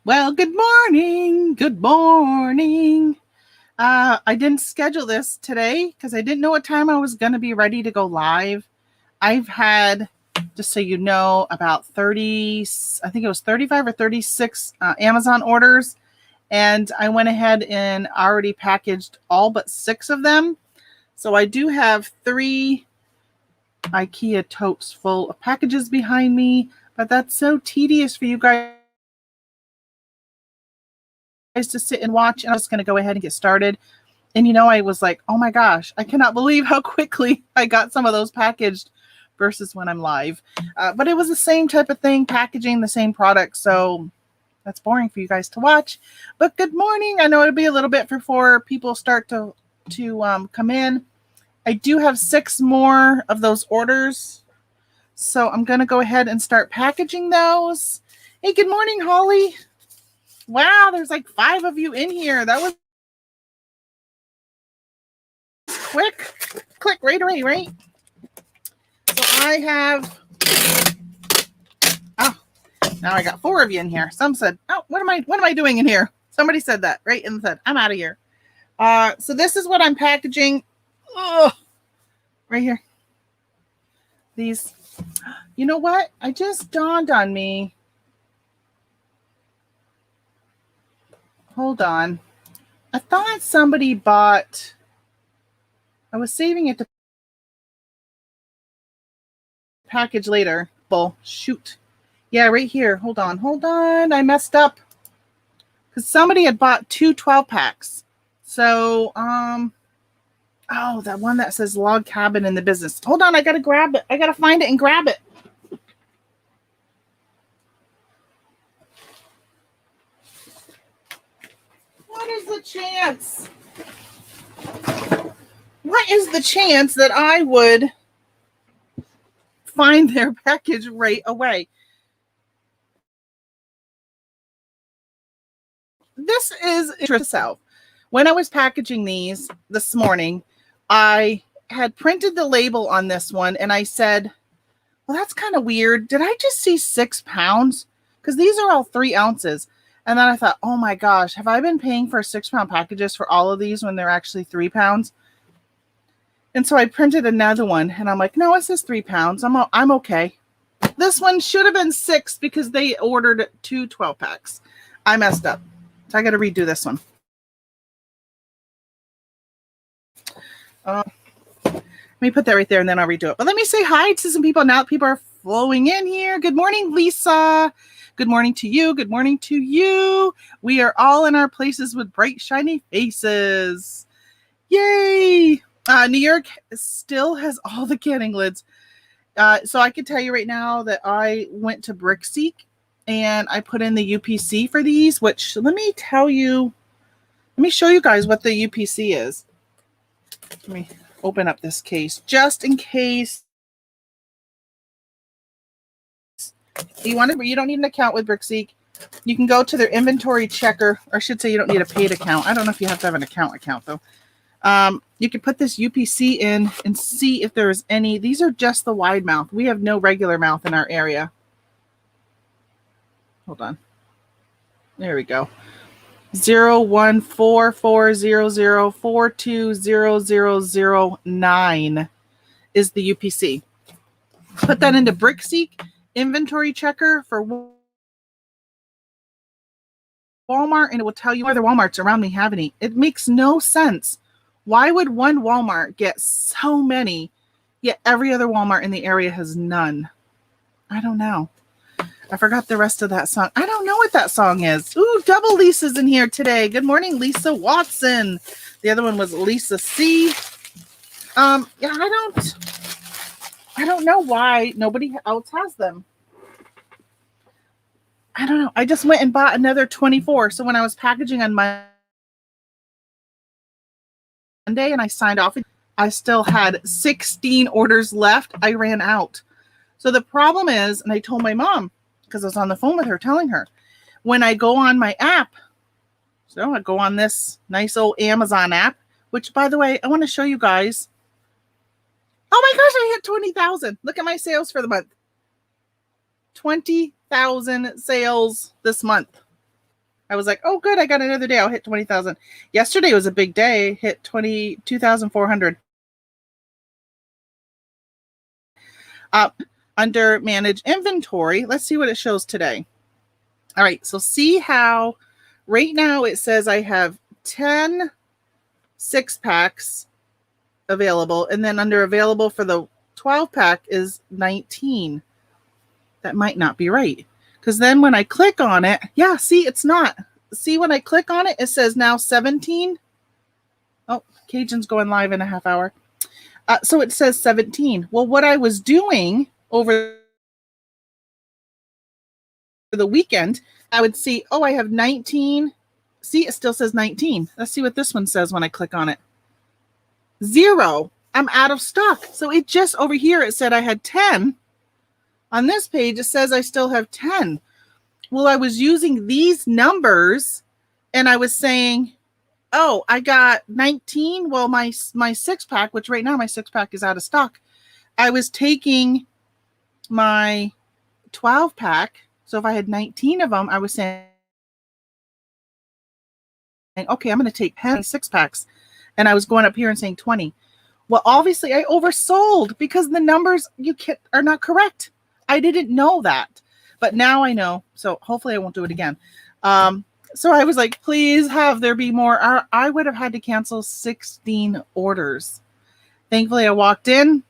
Well, good morning. Good morning. I didn't schedule this today because I didn't know what time I was going to be ready to go live. I've had, just so you know, about 30, I think it was 35 or 36 Amazon orders. And I went ahead and already packaged all but 6 of them. So I do have 3 IKEA totes full of packages behind me, but that's so tedious for you guys to sit and watch. And I'm just going to go ahead and get started. And I was like, oh my gosh, I cannot believe how quickly I got some of those packaged versus when I'm live. But it was the same type of thing, packaging the same product. So that's boring for you guys to watch. But good morning. I know it'll be a little bit before people start to come in. I do have 6 more of those orders. So I'm going to go ahead and start packaging those. Hey, good morning, Holly. Wow, there's like 5 of you in here. That was quick. Click right away, right? So I have, now I got 4 of you in here. Some said, oh, what am I doing in here? Somebody said that, right? And said, I'm out of here. So this is what I'm packaging. Ugh, right here. These, you know what? I just dawned on me. Hold on. I thought somebody bought, I was saving it to package later. Well, shoot. Yeah, right here. Hold on. I messed up. Because somebody had bought 2 12-packs. So, that one that says log cabin in the business. Hold on, I got to grab it. I got to find it and grab it. What is the chance? What is the chance that I would find their package right away? This is interesting. When I was packaging these this morning, I had printed the label on this one and I said, well, that's kind of weird. Did I just see 6 pounds? Because these are all 3 ounces. And then I thought, oh my gosh, have I been paying for 6-pound packages for all of these when they're actually 3 pounds? And so I printed another one and I'm like, no, it says 3 pounds. I'm okay. This one should have been 6 because they ordered 2 12-packs. I messed up. So I got to redo this one. Let me put that right there and then I'll redo it. But let me say hi to some people now that people are flowing in here. Good morning, Lisa. Good morning to you. Good morning to you. We are all in our places with bright, shiny faces. Yay. New York still has all the canning lids. So I can tell you right now that I went to BrickSeek and I put in the UPC for these, which let me show you guys what the UPC is. Let me open up this case just in case you don't need an account with BrickSeek. You can go to their inventory checker, or I should say you don't need a paid account. I don't know if you have to have an account though. You can put this UPC in and see if there's any. These are just the wide mouth. We have no regular mouth in our area. Hold on. There we go. 0144004200009 is the UPC. Put that into BrickSeek inventory checker for Walmart, and it will tell you whether Walmarts around me have any. It makes no sense. Why would one Walmart get so many, yet every other Walmart in the area has none? I don't know. I forgot the rest of that song. I don't know what that song is. Ooh, double Lisa's in here today. Good morning, Lisa Watson. The other one was Lisa C. I don't know why nobody else has them. I don't know. I just went and bought another 24. So when I was packaging on Monday and I signed off, I still had 16 orders left. I ran out. So the problem is, and I told my mom, because I was on the phone with her telling her, when I go on my app, so I go on this nice old Amazon app, which, by the way, I want to show you guys. Oh my gosh, I hit 20,000. Look at my sales for the month. 20,000 sales this month. I was like, oh, good, I got another day. I'll hit 20,000. Yesterday was a big day. Hit 22,400. Under manage inventory, let's see what it shows today. All right, so see how right now it says I have 10 6-packs available, and then under available for the 12-pack is 19. That might not be right, because then when I click on it, yeah, see, it's not. See, when I click on it, it says now 17. Oh, Cajun's going live in a half hour. So it says 17. Well, what I was doing over the weekend, I would see, oh, I have 19. See, it still says 19. Let's see what this one says when I click on it. 0. I'm out of stock. So it just over here, it said I had 10. On this page, it says I still have 10. Well, I was using these numbers and I was saying, oh, I got 19. Well, my 6-pack, which right now my 6-pack is out of stock. I was taking my 12-pack. So if I had 19 of them, I was saying, okay, I'm going to take 10 6-packs. And I was going up here and saying 20. Well, obviously I oversold because the numbers are not correct. I didn't know that, but now I know. So hopefully I won't do it again. So I was like, please have there be more. I would have had to cancel 16 orders. Thankfully I walked in.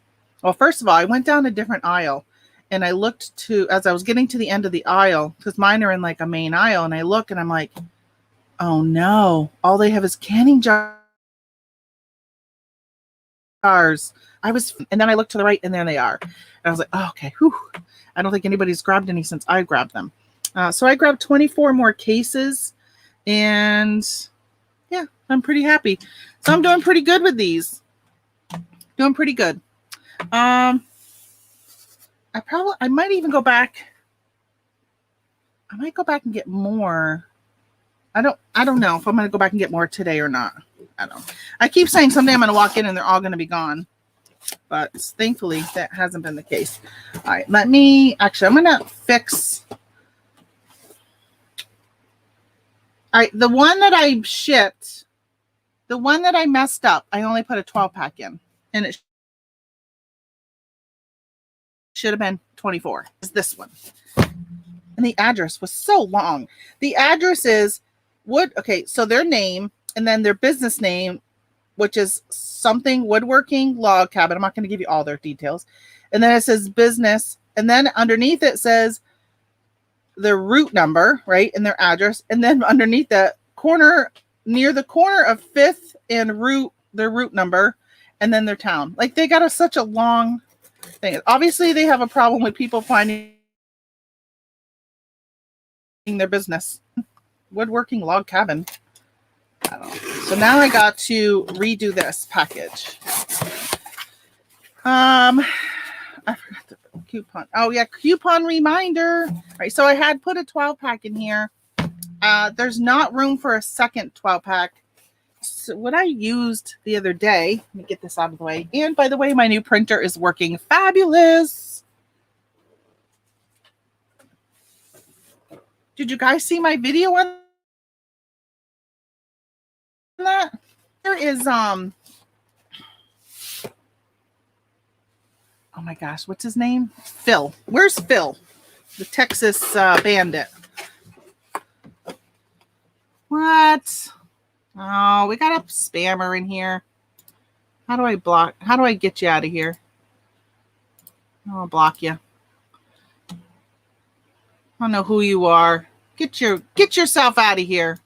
Well, first of all, I went down a different aisle and I looked as I was getting to the end of the aisle, because mine are in like a main aisle, and I look and I'm like, oh no, all they have is canning jars. And then I looked to the right and there they are. And I was like, oh, okay. Whew. I don't think anybody's grabbed any since I grabbed them. So I grabbed 24 more cases, and yeah, I'm pretty happy. So I'm doing pretty good with these. Doing pretty good. I might even go back. I might go back and get more. I don't know if I'm going to go back and get more today or not. I don't know. I keep saying someday I'm going to walk in and they're all going to be gone. But thankfully, that hasn't been the case. All right, I'm going to fix. All right, the one that I shipped, the one that I messed up, I only put a 12-pack in. And it should have been 24. It's this one. And the address was so long. The address is okay, so their name and then their business name, which is something woodworking log cabin. I'm not going to give you all their details. And then it says business. And then underneath it says their route number, right? And their address. And then underneath that corner, near the corner of 5th and their route number, and then their town. Like they got such a long thing. Obviously they have a problem with people finding their business. Woodworking log cabin. I don't know. So now I got to redo this package. I forgot the coupon. Oh yeah, coupon reminder. All right, so I had put a 12-pack in here. There's not room for a second 12-pack. So what I used the other day, let me get this out of the way. And by the way, my new printer is working fabulous. Did you guys see my video on that? There is oh my gosh, what's his name? Phil. Where's Phil? The Texas bandit. What? Oh, we got a spammer in here. How do I get you out of here? I'll block you. I don't know who you are. Get yourself out of here.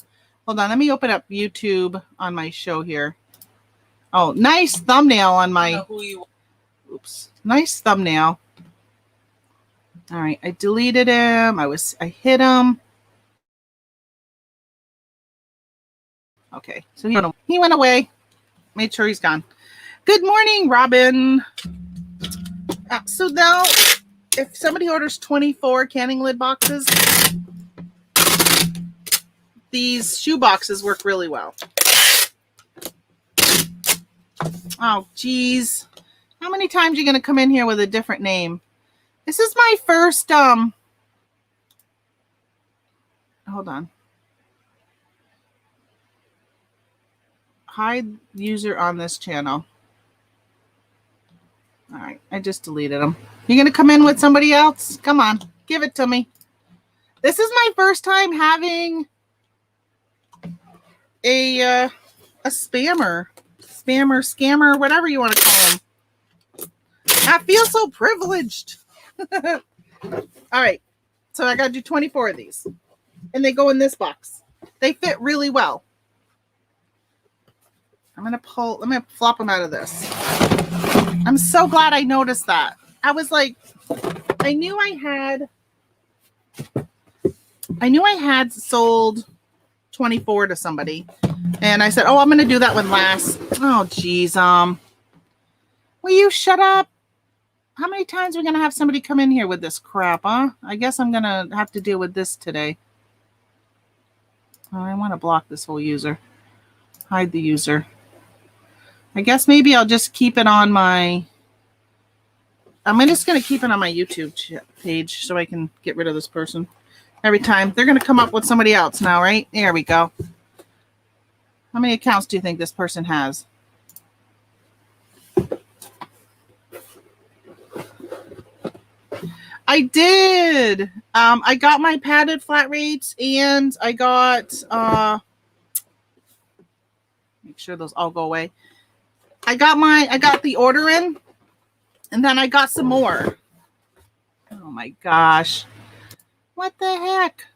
Hold on, let me open up YouTube on my show here. Oh, nice thumbnail on my. Oops, nice thumbnail. All right, I deleted him. I hit him. Okay, so he went away. Made sure he's gone. Good morning, Robin. So now, if somebody orders 24 canning lid boxes, these shoe boxes work really well. Oh, geez. How many times are you going to come in here with a different name? This is my first, hold on. hide user on this channel. All right, I just deleted them. You gonna come in with somebody else? Come on, give it to me. This is my first time having a scammer, whatever you want to call them. I feel so privileged. All right, so I got to do 24 of these, and they go in this box. They fit really well. I'm gonna flop them out of this. I'm so glad I noticed that. I was like, I knew I had sold 24 to somebody, and I said, oh, I'm gonna do that one last. Oh geez, will you shut up? How many times are we gonna have somebody come in here with this crap, huh? I guess I'm gonna have to deal with this today. Oh, I want to block this whole user. Hide the user. I guess maybe I'll just keep it on my... I'm just going to keep it on my YouTube page so I can get rid of this person. Every time. They're going to come up with somebody else now, right? There we go. How many accounts do you think this person has? I did. I got my padded flat rates, and I got... make sure those all go away. I got the order in, and then I got some more. Oh my gosh. What the heck?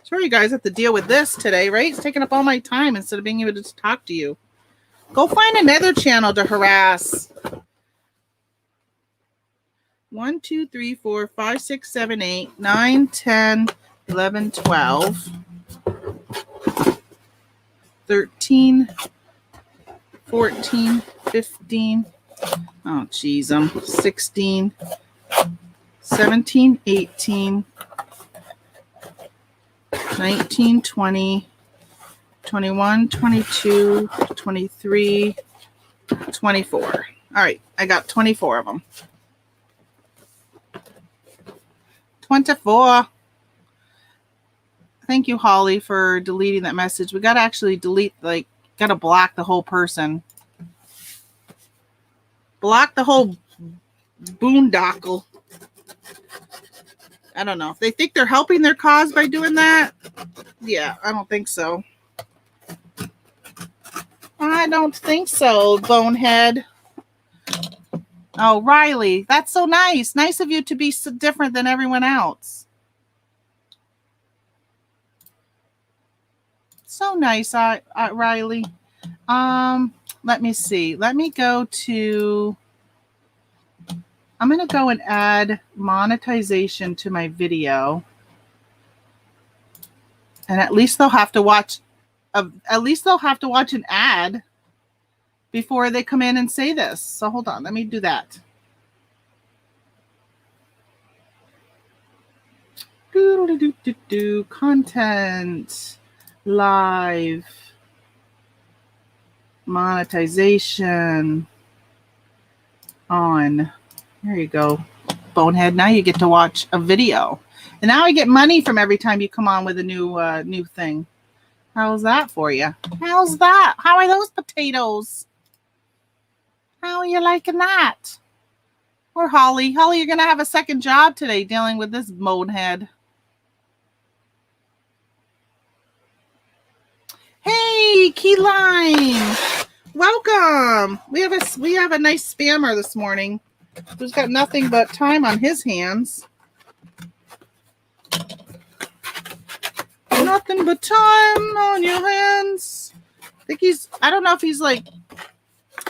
Sorry, you guys have to deal with this today, right? It's taking up all my time instead of being able to talk to you. Go find another channel to harass. 1, 2, 3, 4, 5, 6, 7, 8, 9, 10, 11, 12, 13, 14, 15, oh geez, 16, 17, 18, 19, 20, 21, 22, 23, 24. All right, I got 24 of them. 24. Thank you, Holly, for deleting that message. We got to actually delete, got to block the whole person. Block the whole boondoggle. I don't know. If they think they're helping their cause by doing that, yeah, I don't think so. I don't think so, bonehead. Oh, Riley, that's so nice. Nice of you to be so different than everyone else. So nice, Riley. Let me see. Let me go to... I'm going to go and add monetization to my video. And at least they'll have to watch an ad before they come in and say this. So hold on, let me do that. Content, live, monetization, on. There you go, bonehead. Now you get to watch a video. And now I get money from every time you come on with a new thing. How's that for you? How's that? How are those potatoes? How are you liking that? Or Holly. Holly, you're going to have a second job today dealing with this bonehead. Hey, Keyline. Welcome. We have a nice spammer this morning who's got nothing but time on his hands. Nothing but time on your hands. I don't know if he's like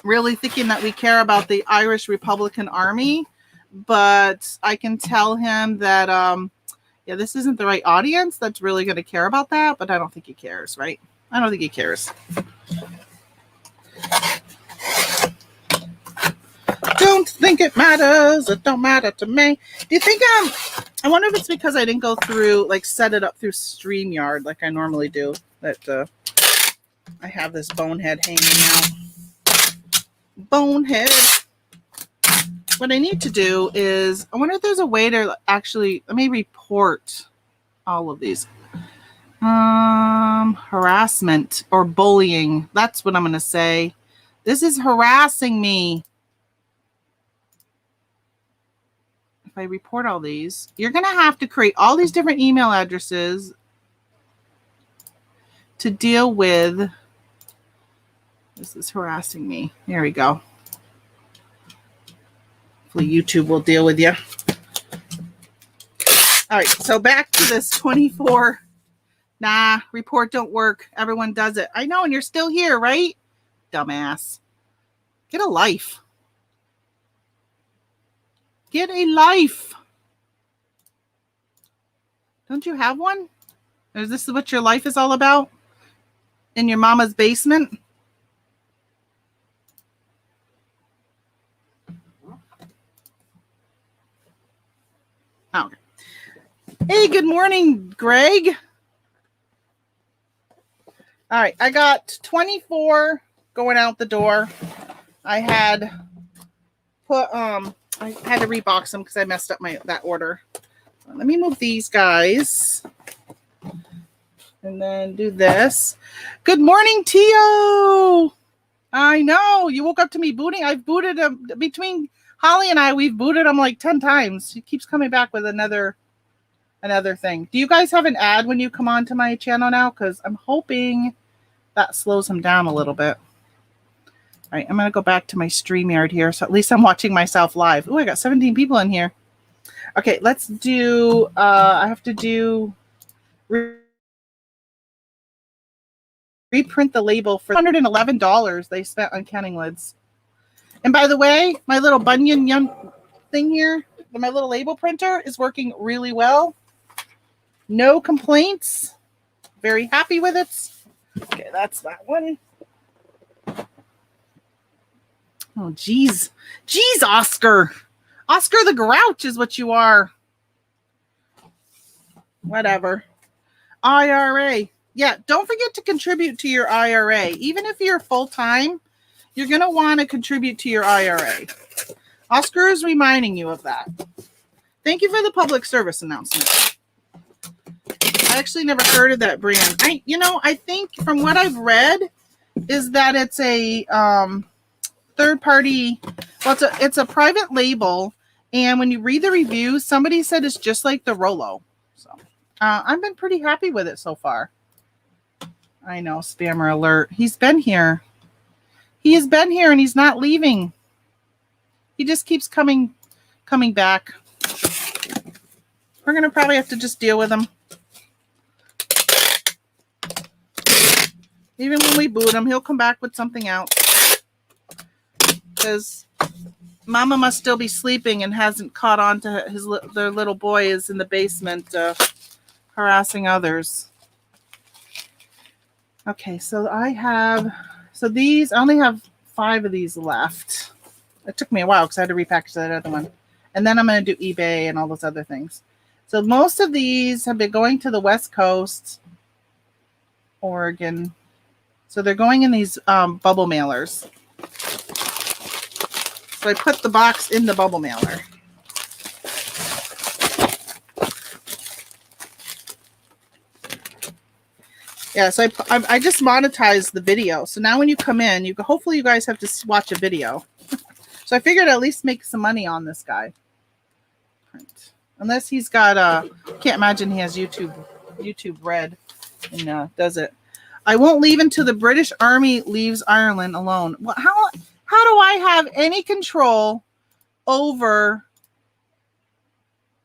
really thinking that we care about the Irish Republican Army, but I can tell him that, yeah, this isn't the right audience that's really going to care about that, but I don't think he cares, right? I don't think he cares. Don't think it matters. It don't matter to me. Do you think I wonder if it's because I didn't go through, like, set it up through StreamYard like I normally do, that I have this bonehead hanging out. Bonehead. What I need to do is, I wonder if there's a way to actually, let me report all of these. Harassment or bullying. That's what I'm going to say. This is harassing me. If I report all these, you're going to have to create all these different email addresses to deal with. This is harassing me. There we go. Hopefully YouTube will deal with you. All right, so back to this 24. Nah, report don't work. Everyone does it. I know, and you're still here, right? Dumbass. Get a life. Get a life. Don't you have one? Is this what your life is all about? In your mama's basement? Okay. Hey, good morning, Greg. All right, I got 24 going out the door. I had put I had to rebox them because I messed up that order. Let me move these guys. And then do this. Good morning, Tio. I know. You woke up to me booting. I've booted him between Holly and I. We've booted him like 10 times. He keeps coming back with another thing. Do you guys have an ad when you come on to my channel now? Because I'm hoping that slows him down a little bit. All right, I'm going to go back to my StreamYard here. So at least I'm watching myself live. Oh, I got 17 people in here. Okay, let's do, I have to do reprint the label for $111 they spent on canning lids. And by the way, my little bunion thing here, my little label printer is working really well. No complaints. Very happy with it. Okay, that's that one. Oh, geez. Geez, Oscar. Oscar the Grouch is what you are. Whatever. IRA. Yeah, don't forget to contribute to your IRA. Even if you're full-time, you're going to want to contribute to your IRA. Oscar is reminding you of that. Thank you for the public service announcement. I actually never heard of that brand. I think from what I've read is that it's a third party. Well, it's a private label, and when you read the reviews, somebody said it's just like the Rolo. So I've been pretty happy with it so far. I know, spammer alert. He's been here. He has been here, and he's not leaving. He just keeps coming back. We're gonna probably have to just deal with him. Even when we boot him, he'll come back with something else. Because Mama must still be sleeping and hasn't caught on to their little boy is in the basement harassing others. Okay, so these, I only have 5 of these left. It took me a while because I had to repackage that other one. And then I'm going to do eBay and all those other things. So most of these have been going to the West Coast, Oregon. So they're going in these bubble mailers. So I put the box in the bubble mailer. Yeah, so I just monetized the video. So now when you come in, hopefully you guys have to watch a video. So I figured I'd at least make some money on this guy. Print. Unless he's got can't imagine he has YouTube Red and does it. I won't leave until the British Army leaves Ireland alone. Well, how do I have any control over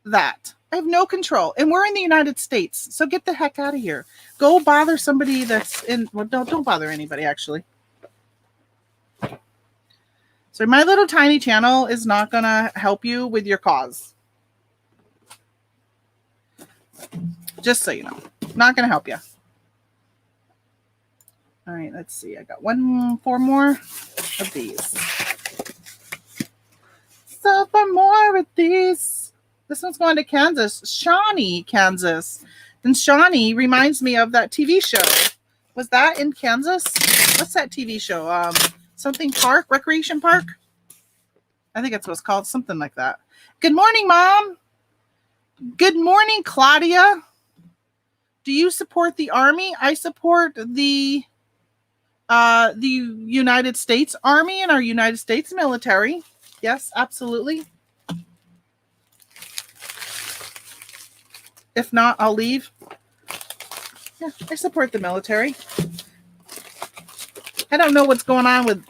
that? I have no control. And we're in the United States. So get the heck out of here. Go bother somebody that's in, well, don't bother anybody actually. So my little tiny channel is not going to help you with your cause. Just so you know. Not going to help you. All right, let's see. I got 4 more of these. So 4 more of these. This one's going to Kansas. Shawnee, Kansas. And Shawnee reminds me of that TV show. Was that in Kansas? What's that TV show? Something Park? Recreation Park? I think that's what it's called. Something like that. Good morning, Mom. Good morning, Claudia. Do you support the Army? I support the United States Army and our United States military. Yes, absolutely. If not, I'll leave. Yeah, I support the military. I don't know what's going on with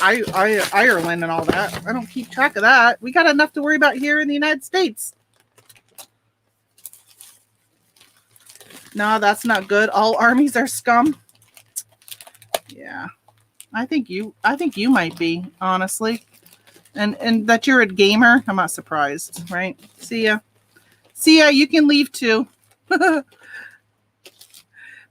Ireland and all that. I don't keep track of that. We got enough to worry about here in the United States. No, that's not good. All armies are scum. Yeah. I think you might be, honestly. And that you're a gamer, I'm not surprised, right? See ya. See ya, you can leave too.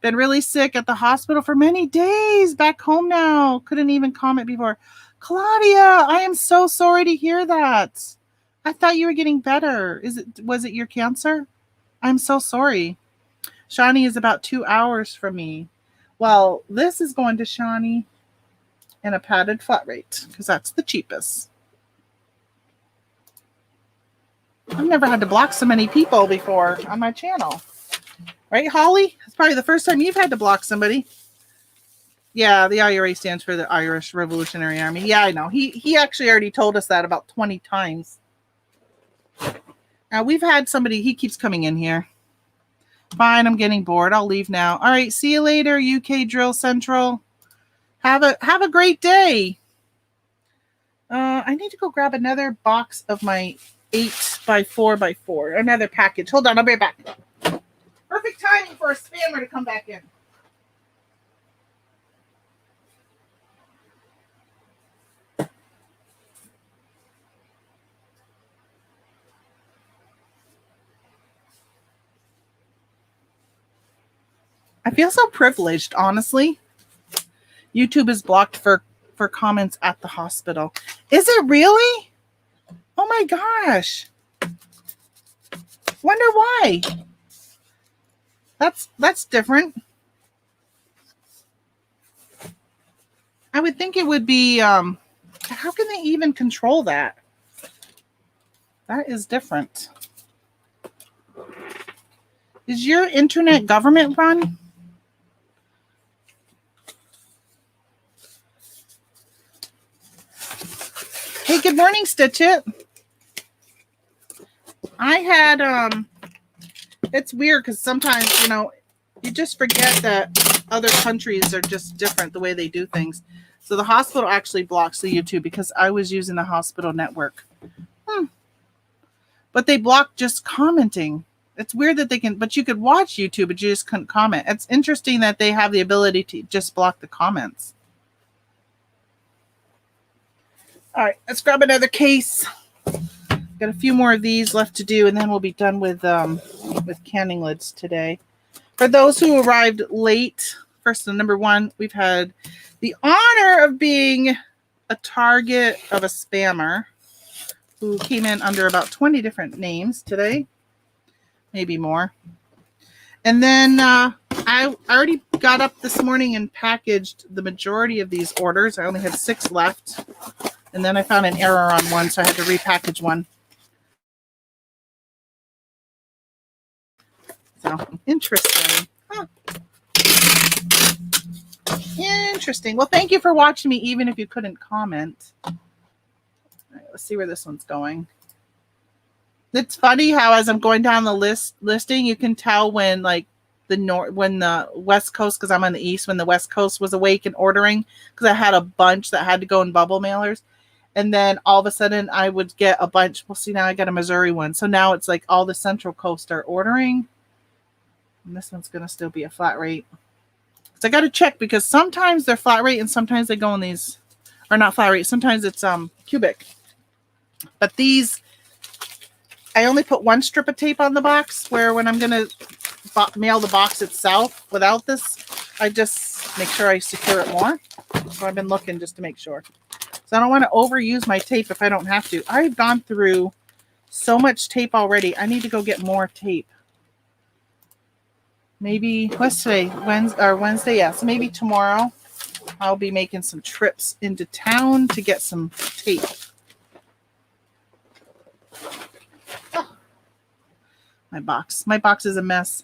Been really sick at the hospital for many days. Back home now. Couldn't even comment before. Claudia, I am so sorry to hear that. I thought you were getting better. Was it your cancer? I'm so sorry. Shawnee is about 2 hours from me. Well, this is going to Shawnee in a padded flat rate because that's the cheapest. I've never had to block so many people before on my channel. Right, Holly? It's probably the first time you've had to block somebody. Yeah, the IRA stands for the Irish Revolutionary Army. Yeah, I know. He actually already told us that about 20 times. Now, we've had somebody, he keeps coming in here. Fine, I'm getting bored. I'll leave now. All right, see you later, UK Drill Central. Have a great day. I need to go grab another box of my 8x4x4. Another package. Hold on, I'll be right back. Perfect timing for a spammer to come back in. I feel so privileged, honestly. YouTube is blocked for comments at the hospital. Is it really? Oh my gosh. Wonder why. That's different. I would think it would be how can they even control that? That is different. Is your internet government run? Hey, good morning, Stitch It. I had it's weird because sometimes, you just forget that other countries are just different the way they do things. So the hospital actually blocks the YouTube because I was using the hospital network. But they block just commenting. It's weird that they can, but you could watch YouTube, but you just couldn't comment. It's interesting that they have the ability to just block the comments. All right, let's grab another case. Got a few more of these left to do, and then we'll be done with canning lids today. For those who arrived late, first and number one, we've had the honor of being a target of a spammer who came in under about 20 different names today, maybe more. And then I already got up this morning and packaged the majority of these orders. I only had 6 left. And then I found an error on one, so I had to repackage one. So, interesting. Huh. Interesting. Well, thank you for watching me, even if you couldn't comment. All right, let's see where this one's going. It's funny how as I'm going down the listing, you can tell when when the West Coast, because I'm on the East, when the West Coast was awake and ordering, because I had a bunch that had to go in bubble mailers. And then all of a sudden I would get a bunch. Well, see, now I got a Missouri one. So now it's like all the Central Coast are ordering. And this one's going to still be a flat rate. So I got to check because sometimes they're flat rate and sometimes they go in these, or not flat rate. Sometimes it's cubic. But these, I only put 1 strip of tape on the box, where when I'm going to mail the box itself without this, I just make sure I secure it more. So I've been looking just to make sure. So I don't want to overuse my tape if I don't have to. I've gone through so much tape already. I need to go get more tape. Maybe, what's today? Wednesday, yeah. So maybe tomorrow I'll be making some trips into town to get some tape. Oh. My box is a mess.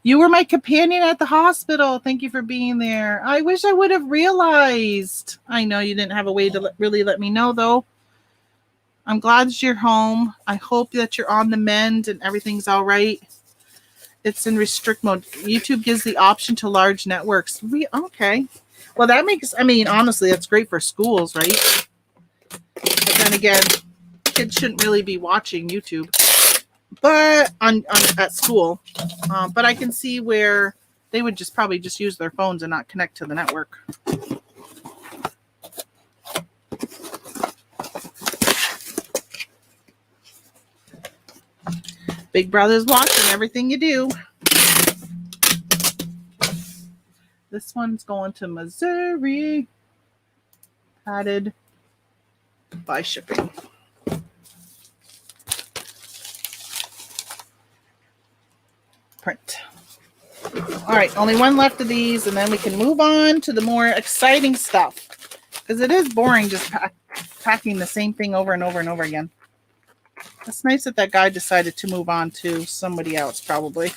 You were my companion at the hospital. Thank you for being there. I wish I would have realized. I know you didn't have a way to really let me know, though. I'm glad that you're home. I hope that you're on the mend and everything's all right. It's in restrict mode. YouTube gives the option to large networks. Okay. Well, that makes, honestly, that's great for schools, right? But then again, kids shouldn't really be watching YouTube. But at school, but I can see where they would probably just use their phones and not connect to the network. Big Brother's watching everything you do. This one's going to Missouri. Padded by shipping. Print. All right, only one left of these, and then we can move on to the more exciting stuff, because it is boring just packing the same thing over and over and over again. It's nice that guy decided to move on to somebody else, probably.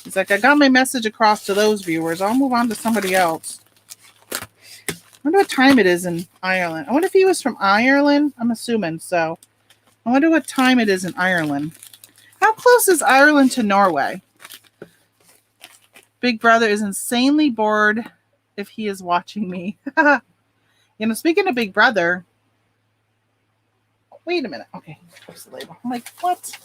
He's like, I got my message across to those viewers. I'll move on to somebody else. I wonder what time it is in Ireland. I wonder if he was from Ireland. I'm assuming so. I wonder what time it is in Ireland. How close is Ireland to Norway? Big Brother is insanely bored if he is watching me. Speaking of Big Brother. Wait a minute. Okay, there's the label. I'm like, what?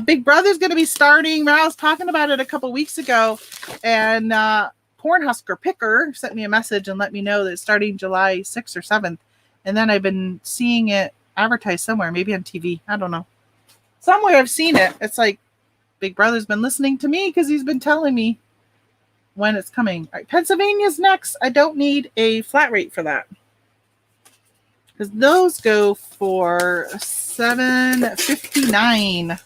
Big Brother's going to be starting. I was talking about it a couple weeks ago, and Cornhusker Picker sent me a message and let me know that it's starting July 6th or 7th. And then I've been seeing it advertised somewhere, maybe on TV. I don't know. Somewhere I've seen it. It's like Big Brother's been listening to me because he's been telling me when it's coming. All right, Pennsylvania's next. I don't need a flat rate for that, because those go for $7.59.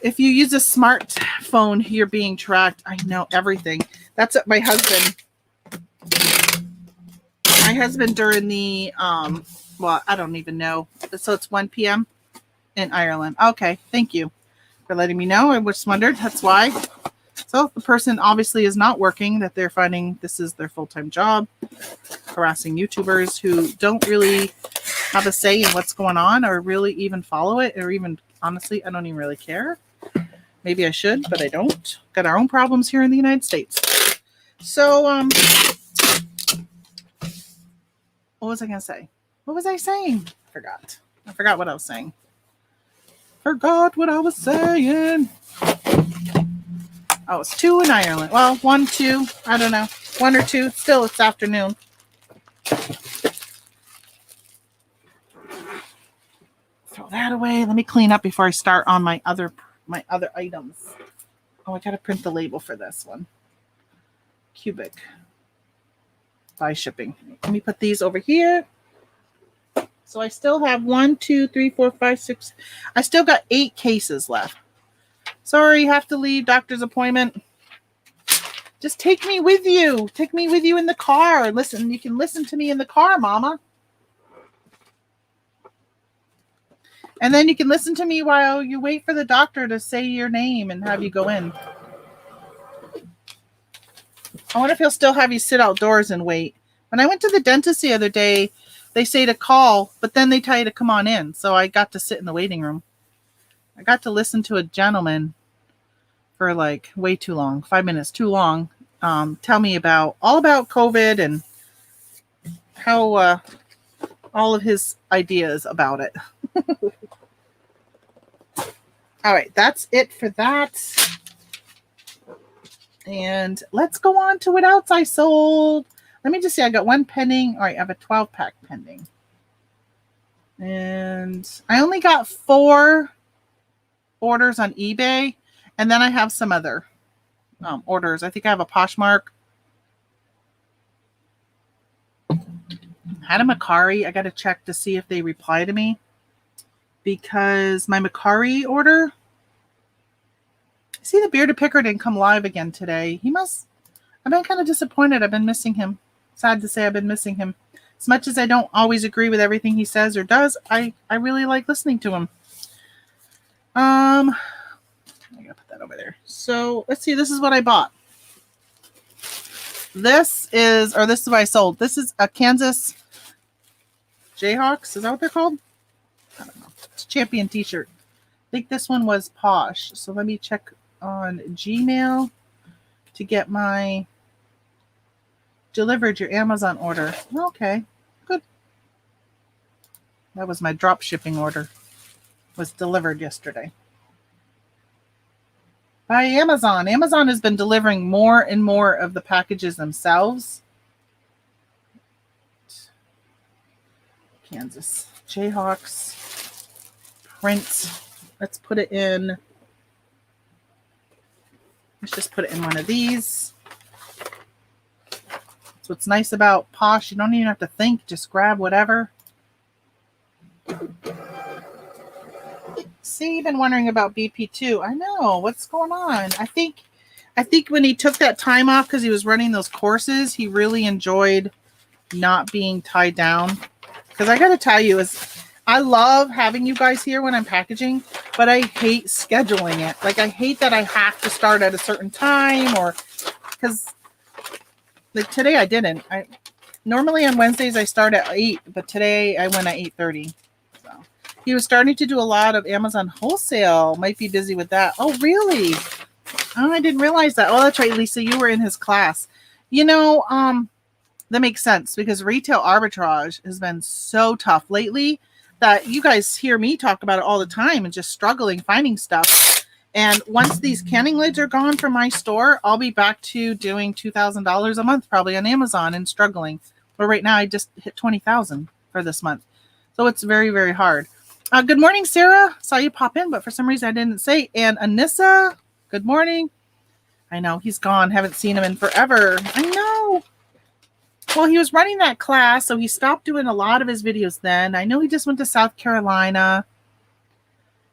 If you use a smartphone, you're being tracked. I know everything. That's what my husband during the, well, I don't even know. So it's 1 p.m. in Ireland. Okay, thank you for letting me know. I just wondered. That's why. So the person obviously is not working, that they're finding this is their full-time job, harassing YouTubers who don't really have a say in what's going on or really even follow it, or even, honestly, I don't even really care. Maybe I should, but I don't. Got our own problems here in the United States. So, what was I going to say? What was I saying? I forgot what I was saying. Forgot what I was saying. Oh, it's 2 in Ireland. Well, 1, 2. I don't know. 1 or 2. Still, it's afternoon. Throw that away. Let me clean up before I start on my other items. Oh, I got to print the label for this one. Cubic. By shipping. Let me put these over here. So I still have 1, 2, 3, 4, 5, 6. I still got 8 cases left. Sorry, have to leave. Doctor's appointment. Just take me with you. Take me with you in the car. Listen, you can listen to me in the car, Mama. And then you can listen to me while you wait for the doctor to say your name and have you go in. I wonder if he'll still have you sit outdoors and wait. When I went to the dentist the other day, they say to call, but then they tell you to come on in. So I got to sit in the waiting room. I got to listen to a gentleman for like way too long, 5 minutes too long, tell me all about COVID and how all of his ideas about it. All right, that's it for that. And let's go on to what else I sold. Let me just see. I got 1 pending. All right, I have a 12-pack pending. And I only got 4 orders on eBay. And then I have some other orders. I think I have a Poshmark. Had a Macari. I got to check to see if they reply to me. Because my Macari order, see, the Bearded Picker didn't come live again today. I've been kind of disappointed. I've been missing him. Sad to say I've been missing him. As much as I don't always agree with everything he says or does, I really like listening to him. over there. So let's see. This is what I bought. This is what I sold. This is a Kansas Jayhawks. Is that what they're called? I don't know. It's a champion t-shirt. I think this one was Posh. So let me check on Gmail to get my delivered your Amazon order. Okay, good. That was my drop shipping order. Was delivered yesterday. By Amazon. Amazon has been delivering more and more of the packages themselves. Kansas Jayhawks print. Let's put it in. Let's just put it in one of these. That's what's nice about Posh. You don't even have to think. Just grab whatever. See, you've been wondering about BP2. I know. What's going on? I think when he took that time off because he was running those courses, he really enjoyed not being tied down. Because I got to tell you, I love having you guys here when I'm packaging, but I hate scheduling it. Like, I hate that I have to start at a certain time, or because like today I didn't. Normally on Wednesdays I start at 8, but today I went at 8:30. He was starting to do a lot of Amazon wholesale. Might be busy with that. Oh, really? Oh, I didn't realize that. Oh, that's right, Lisa. You were in his class. That makes sense because retail arbitrage has been so tough lately that you guys hear me talk about it all the time and just struggling finding stuff. And once these canning lids are gone from my store, I'll be back to doing $2,000 a month probably on Amazon and struggling. But right now I just hit $20,000 for this month. So it's very, very hard. Good morning, Sarah. Saw you pop in, but for some reason I didn't say. And Anissa, good morning. I know he's gone. Haven't seen him in forever. I know. Well, he was running that class, so he stopped doing a lot of his videos then. I know he just went to South Carolina.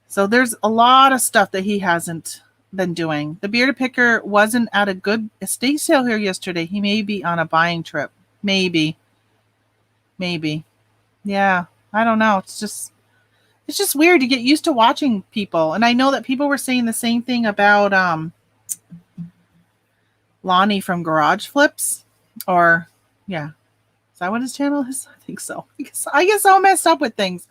So there's a lot of stuff that he hasn't been doing. The Bearded Picker wasn't at a good estate sale here yesterday. He may be on a buying trip. Maybe. Yeah, I don't know. It's just weird to get used to watching people. And I know that people were saying the same thing about Lonnie from Garage Flips. Or, yeah. Is that what his channel is? I think so. I guess I'm messed up with things.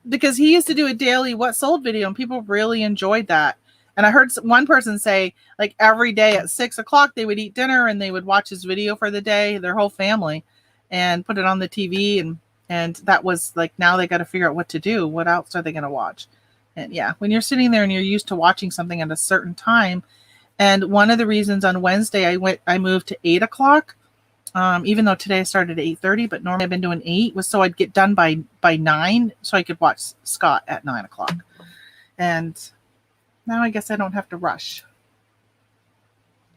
Because he used to do a daily what sold video and people really enjoyed that. And I heard one person say, like, every day at 6 o'clock they would eat dinner and they would watch his video for the day, their whole family, and put it on the TV. And that was like, now they got to figure out what to do. What else are they going to watch? And yeah, when you're sitting there and you're used to watching something at a certain time. And one of the reasons on Wednesday I moved to 8 o'clock, even though today I started at 8:30, but normally I've been doing 8, was so I'd get done by 9 so I could watch Scott at 9 o'clock. And now I guess I don't have to rush.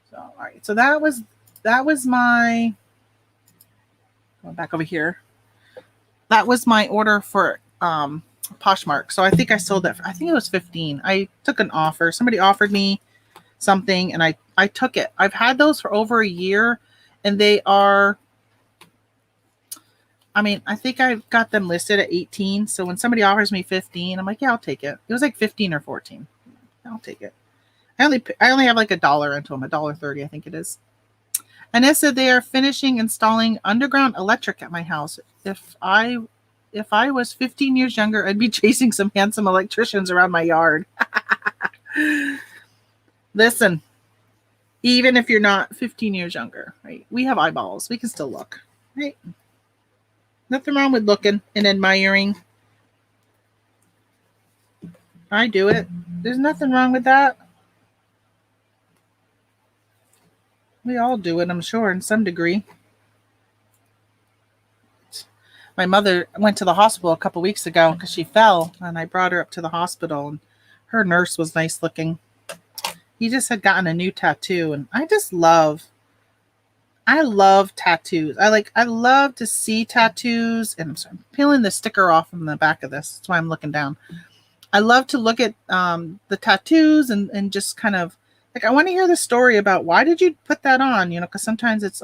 So, all right. So that was my, going back over here. That was my order for Poshmark. So I think I sold that. I think it was 15. I took an offer. Somebody offered me something and I took it. I've had those for over a year and they are, I think I've got them listed at 18. So when somebody offers me 15, I'm like, yeah, I'll take it. It was like 15 or 14. I'll take it. I only have like $1 into them, $1.30, I think it is. And it said they are finishing installing underground electric at my house. If I was 15 years younger, I'd be chasing some handsome electricians around my yard. Listen, even if you're not 15 years younger, right? We have eyeballs. We can still look, right? Nothing wrong with looking and admiring. I do it. There's nothing wrong with that. We all do it, I'm sure, in some degree. My mother went to the hospital a couple weeks ago because she fell, and I brought her up to the hospital, and her nurse was nice looking. He just had gotten a new tattoo, and I love tattoos. I love to see tattoos, and I'm peeling the sticker off from the back of this. That's why I'm looking down. I love to look at the tattoos and just kind of, like, I want to hear the story about why did you put that on, because sometimes it's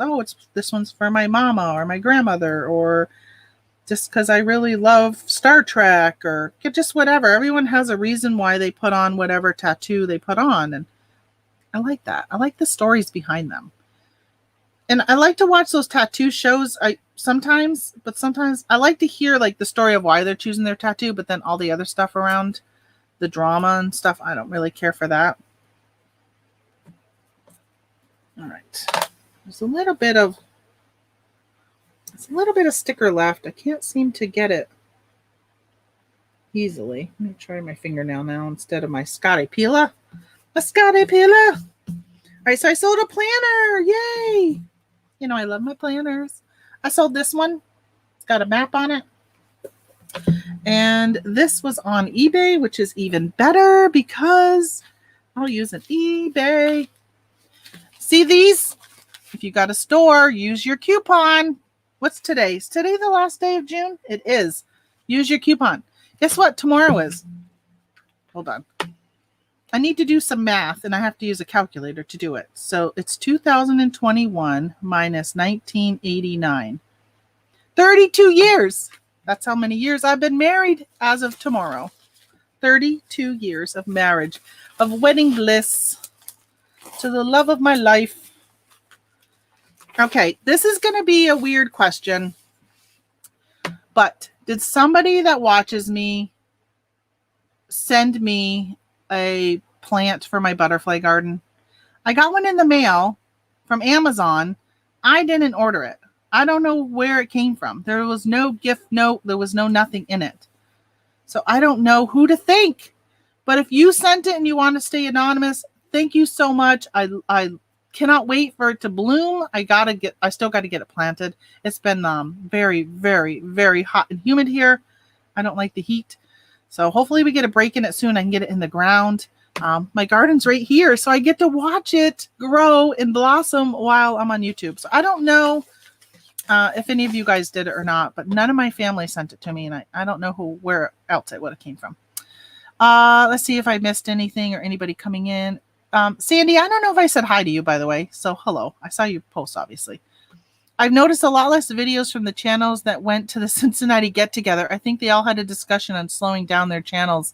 this one's for my mama or my grandmother, or just because I really love Star Trek or just whatever. Everyone has a reason why they put on whatever tattoo they put on. And I like that. I like the stories behind them. And I like to watch those tattoo shows. Sometimes I like to hear like the story of why they're choosing their tattoo, but then all the other stuff around the drama and stuff, I don't really care for that. All right. There's a little bit of sticker left. I can't seem to get it easily. Let me try my fingernail now instead of my Scotty Pila. A Scotty Pila. All right, so I sold a planner. Yay. You know, I love my planners. I sold this one. It's got a map on it. And this was on eBay, which is even better because I'll use an eBay. See these? If you got a store, use your coupon. What's today? Is today the last day of June? It is. Use your coupon. Guess what tomorrow is? Hold on. I need to do some math, and I have to use a calculator to do it. So it's 2021 minus 1989. 32 years. That's how many years I've been married as of tomorrow. 32 years of marriage, of wedding bliss to the love of my life. Okay, this is going to be a weird question, but did somebody that watches me send me a plant for my butterfly garden? I got one in the mail from Amazon. I didn't order it. I don't know where it came from. There was no gift note. There was no nothing in it. So I don't know who to thank. But if you sent it and you want to stay anonymous, thank you so much. I cannot wait for it to bloom. I still got to get it planted. It's been very, very, very hot and humid here. I don't like the heat. So hopefully we get a break in it soon. I can get it in the ground. My garden's right here, so I get to watch it grow and blossom while I'm on YouTube. So I don't know if any of you guys did it or not, but none of my family sent it to me, and I don't know where else it would have came from. Let's see if I missed anything or anybody coming in. Sandy, I don't know if I said hi to you, by the way. So hello. I saw you post, obviously. I've noticed a lot less videos from the channels that went to the Cincinnati get-together. I think they all had a discussion on slowing down their channels.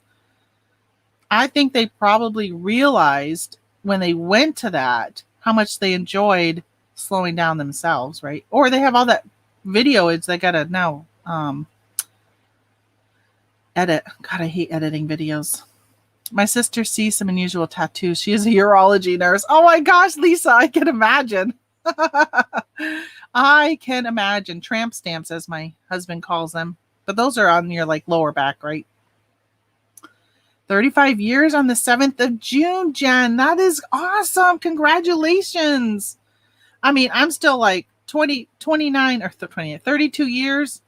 I think they probably realized when they went to that how much they enjoyed slowing down themselves, right? Or they have all that video. They gotta now edit. God, I hate editing videos. My sister sees some unusual tattoos. She is a urology nurse. Oh my gosh, Lisa, I can imagine. I can imagine. Tramp stamps, as my husband calls them. But those are on your lower back, right? 35 years on the 7th of June, Jen. That is awesome. Congratulations. I mean, I'm still 29 or 32 years.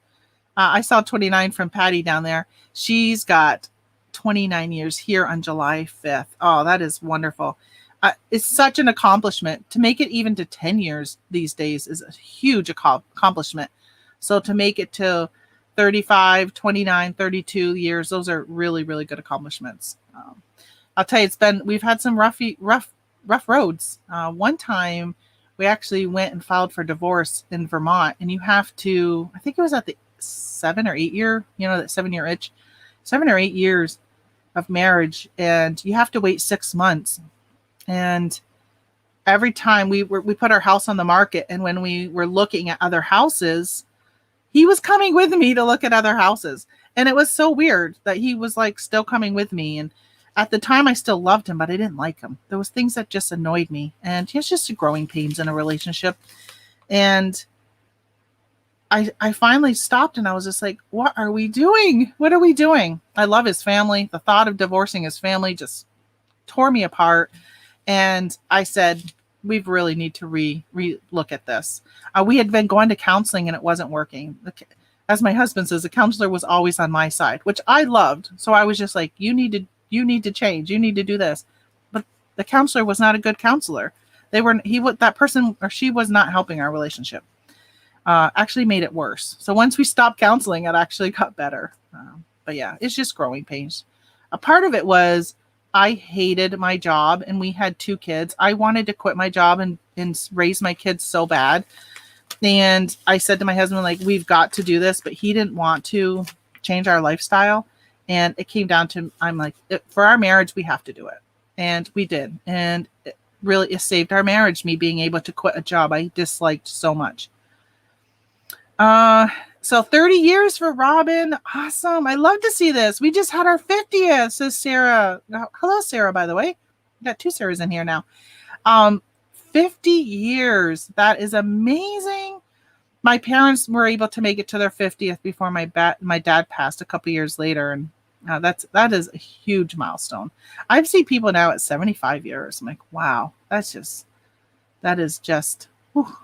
I saw 29 from Patty down there. She's got 29 years here on July 5th. Oh, that is wonderful. It's such an accomplishment. To make it even to 10 years these days is a huge accomplishment. So to make it to 35, 29, 32 years, those are really, really good accomplishments. I'll tell you, we've had some rough roads. One time we actually went and filed for divorce in Vermont, and you have to, I think it was at the 7 or 8 year, that 7-year itch, 7 or 8 years of marriage, and you have to wait 6 months. And every time we put our house on the market, and when we were looking at other houses, he was coming with me to look at other houses. And it was so weird that he was still coming with me. And at the time I still loved him, but I didn't like him. There was things that just annoyed me, and it's just growing pains in a relationship. And I finally stopped, and I was just like, what are we doing? What are we doing? I love his family. The thought of divorcing his family just tore me apart. And I said, we really need to re-look at this. We had been going to counseling, and it wasn't working. As my husband says, the counselor was always on my side, which I loved. So I was just like, you need to change. You need to do this. But the counselor was not a good counselor. That person or she was not helping our relationship. Actually made it worse. So once we stopped counseling, it actually got better. But yeah, it's just growing pains. A part of it was I hated my job, and we had 2 kids. I wanted to quit my job and raise my kids so bad. And I said to my husband, like, we've got to do this, but he didn't want to change our lifestyle. And it came down to, I'm like, for our marriage, we have to do it. And we did. And it saved our marriage, me being able to quit a job I disliked so much. So 30 years for Robin. Awesome. I love to see this. We just had our 50th, says Sarah. Hello, Sarah, by the way. We got 2 Sarahs in here now. 50 years. That is amazing. My parents were able to make it to their 50th before my dad passed a couple years later. And that is a huge milestone. I've seen people now at 75 years. I'm like, wow, that is just, whew.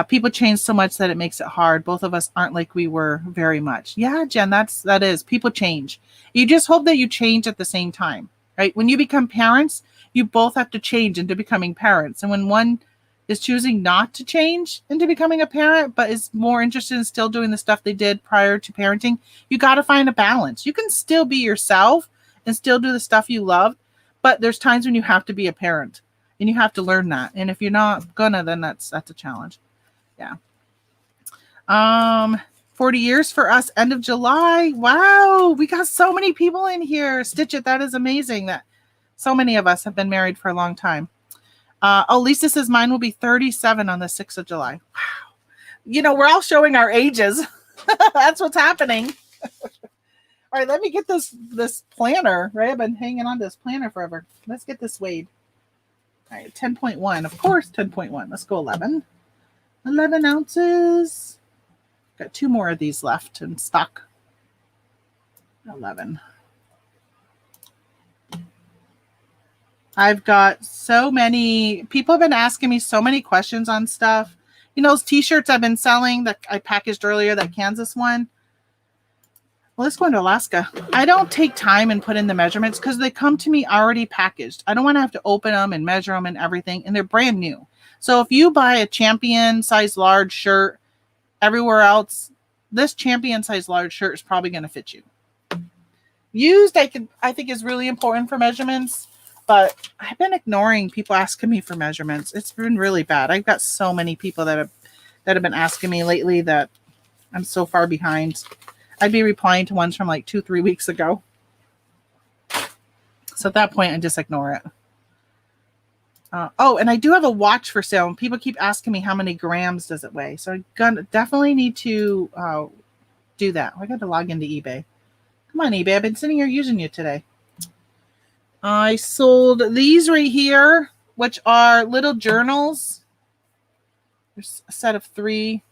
People change so much that it makes it hard. Both of us aren't like we were very much. Yeah, Jen, that is. People change. You just hope that you change at the same time, right? When you become parents, you both have to change into becoming parents. And when one is choosing not to change into becoming a parent, but is more interested in still doing the stuff they did prior to parenting, you got to find a balance. You can still be yourself and still do the stuff you love, but there's times when you have to be a parent and you have to learn that. And if you're not gonna, then that's a challenge. Yeah. 40 years for us, end of July. Wow. We got so many people in here. Stitch it. That is amazing that so many of us have been married for a long time. Lisa says mine will be 37 on the 6th of July. Wow. You know, we're all showing our ages. That's what's happening. All right, let me get this planner, right? I've been hanging on to this planner forever. Let's get this weighed. All right, 10.1. Of course, 10.1. Let's go 11. 11 ounces. Got 2 more of these left in stock. 11. I've got so many people have been asking me so many questions on stuff. You know, those t-shirts I've been selling that I packaged earlier, that Kansas one. Well, let's go into Alaska. I don't take time and put in the measurements because they come to me already packaged. I don't want to have to open them and measure them and everything. And they're brand new. So if you buy a Champion size large shirt everywhere else, this Champion size large shirt is probably going to fit you. Used, I think is really important for measurements, but I've been ignoring people asking me for measurements. It's been really bad. I've got so many people that have been asking me lately that I'm so far behind. I'd be replying to ones from like 2-3 weeks ago. So at that point, I just ignore it. And I do have a watch for sale. And people keep asking me how many grams does it weigh. So I definitely need to do that. I got to log into eBay. Come on, eBay. I've been sitting here using you today. I sold these right here, which are little journals. There's a set of 3.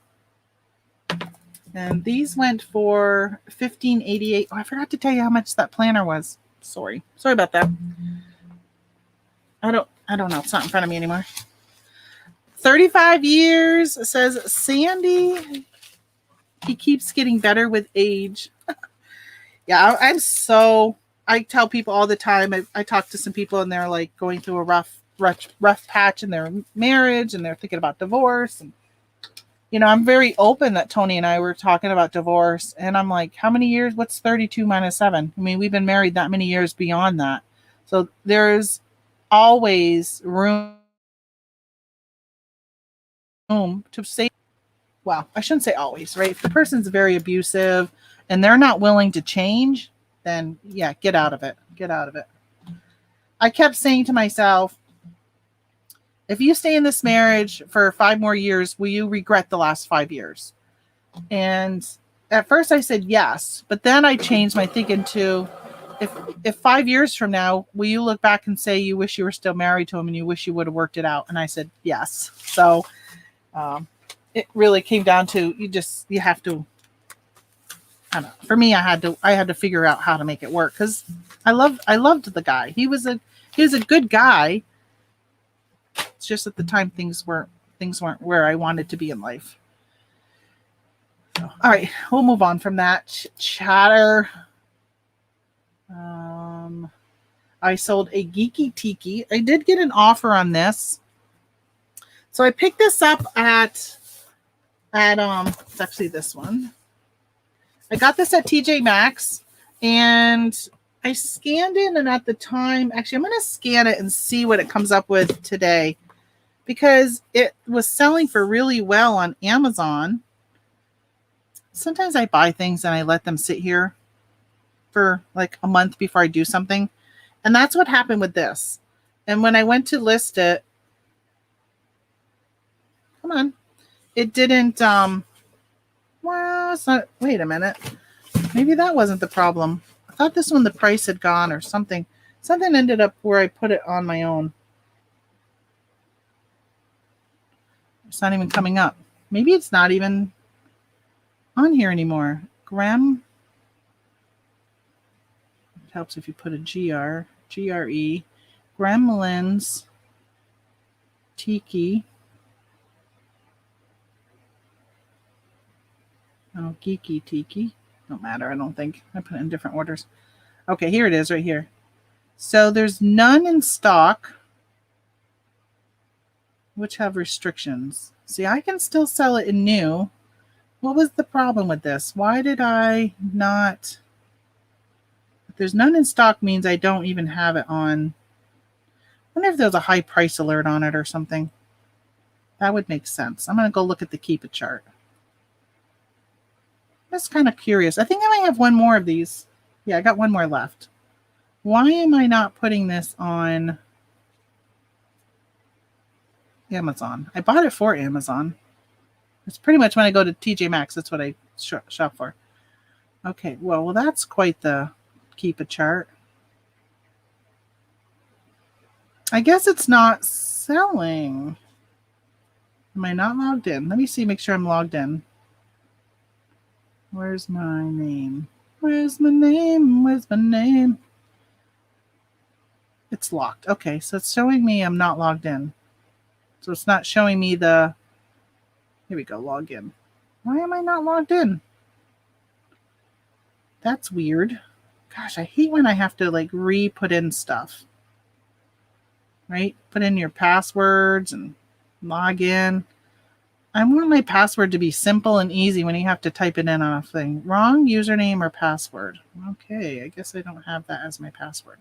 And these went for $15.88. Oh, I forgot to tell you how much that planner was. Sorry about that. I don't know. It's not in front of me anymore. 35 years, says Sandy. He keeps getting better with age. Yeah, I tell people all the time. I talk to some people and they're like going through a rough patch in their marriage and they're thinking about divorce. And, you know, I'm very open that Tony and I were talking about divorce. And I'm like, how many years? What's 32 minus 7? I mean, we've been married that many years beyond that. So there's always room to say, well, I shouldn't say always, right? If the person's very abusive and they're not willing to change, then yeah, get out of it. Get out of it. I kept saying to myself, if you stay in this marriage for 5 more years, will you regret the last 5 years? And at first I said yes, but then I changed my thinking to, if 5 years from now, will you look back and say you wish you were still married to him and you wish you would have worked it out? And I said yes. So it really came down to you have to. I don't know. For me, I had to figure out how to make it work because I loved the guy. He was a good guy. It's just at the time things weren't where I wanted to be in life. So, all right, we'll move on from that chatter. I sold a Geeky Tiki. I did get an offer on this. So I picked this up at it's actually this one. I got this at TJ Maxx and I scanned it, and at the time, actually I'm going to scan it and see what it comes up with today because it was selling for really well on Amazon. Sometimes I buy things and I let them sit here for like a month before I do something. And that's what happened with this. And when I went to list it, come on, it didn't, well, it's not, wait a minute. Maybe that wasn't the problem. I thought this one, the price had gone or something. Something ended up where I put it on my own. It's not even coming up. Maybe it's not even on here anymore. Grem. It helps if you put a GRE. Gremlins. Tiki. Oh, Geeky Tiki. Don't matter, I don't think. I put it in different orders. Okay, here it is right here. So there's none in stock, which have restrictions. See, I can still sell it in new. What was the problem with this? Why did I not? If there's none in stock means I don't even have it on. I wonder if there's a high price alert on it or something. That would make sense. I'm going to go look at the Keep It chart. I'm just kind of curious. I think I might have one more of these. Yeah, I got one more left. Why am I not putting this on Amazon? I bought it for Amazon. It's pretty much when I go to TJ Maxx, that's what I shop for. Okay, well, that's quite the Keep It chart. I guess it's not selling. Am I not logged in? Let me see, make sure I'm logged in. Where's my name? Where's my name? Where's my name? It's locked. Okay, so it's showing me I'm not logged in. So it's not showing me the... Here we go, log in. Why am I not logged in? That's weird. Gosh, I hate when I have to like re-put in stuff. Right? Put in your passwords and log in. I want my password to be simple and easy when you have to type it in on a thing. Wrong username or password. Okay, I guess I don't have that as my password.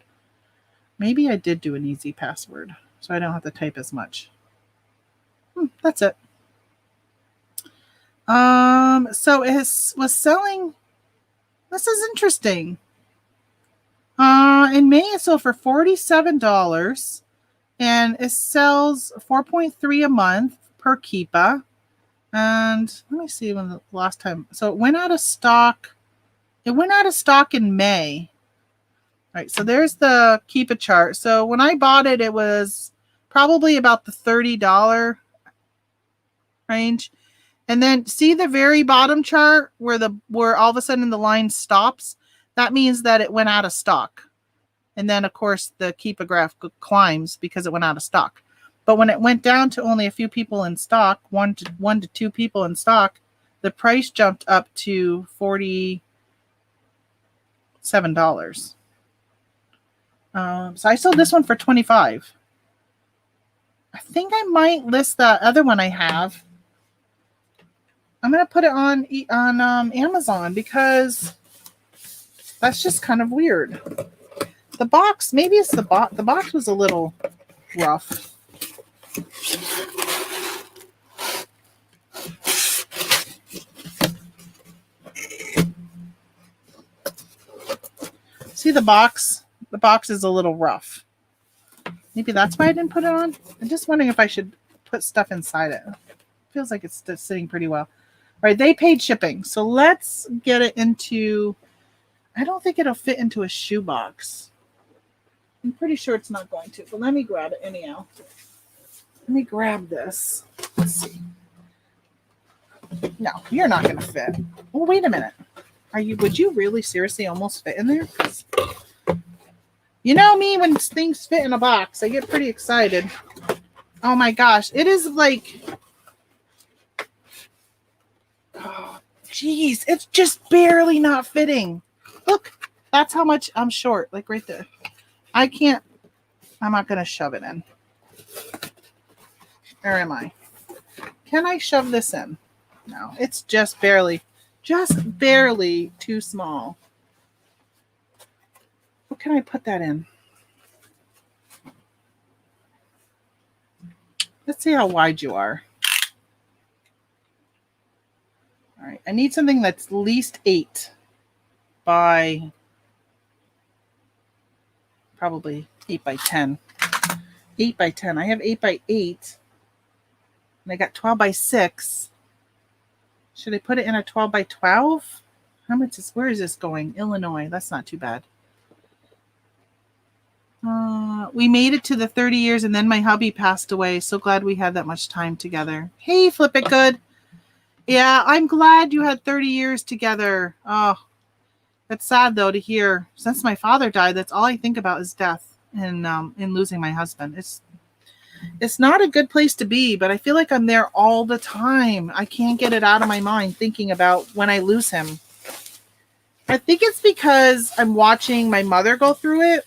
Maybe I did do an easy password, so I don't have to type as much. That's it. So it was selling. This is interesting. In May it sold for $47, and it sells 4.3 a month per Keepa. And let me see when the last time. So it went out of stock. It went out of stock in May. All right, so there's the Keep It chart. So when I bought it, it was probably about the $30 range. And then see the very bottom chart where all of a sudden the line stops? That means that it went out of stock. And then, of course, the Keep It graph climbs because it went out of stock. But when it went down to only a few people in stock, one to two people in stock, the price jumped up to $47. So I sold this one for $25. I think I might list that other one I have. I'm going to put it on Amazon because that's just kind of weird. The box, maybe it's the box. The box was a little rough. See the box? The box is a little rough. Maybe that's why I didn't put it on. I'm just wondering if I should put stuff inside it. Feels like it's sitting pretty well. All right, they paid shipping. So let's get it into, I don't think it'll fit into a shoebox. I'm pretty sure it's not going to, but let me grab it anyhow. Let me grab this. Let's see. No, you're not going to fit. Oh, wait a minute. Would you really seriously almost fit in there? You know me, when things fit in a box, I get pretty excited. Oh my gosh. It is like, oh, geez, it's just barely not fitting. Look, that's how much I'm short, like right there. I'm not going to shove it in. Where am I? Can I shove this in? No, it's just barely too small. What can I put that in? Let's see how wide you are. All right. I need something that's at least 8 by probably 8 by 10. 8 by 10. I have 8 by 8. And I got 12 by 6. Should I put it in a 12 by 12? How much is, where is this going? Illinois. That's not too bad. We made it to the 30 years and then my hubby passed away. So glad we had that much time together. Hey, Flip It Good. Yeah, I'm glad you had 30 years together. Oh, that's sad though to hear. Since my father died, that's all I think about is death and in losing my husband. It's not a good place to be, but I feel like I'm there all the time. I can't get it out of my mind thinking about when I lose him. I think it's because I'm watching my mother go through it.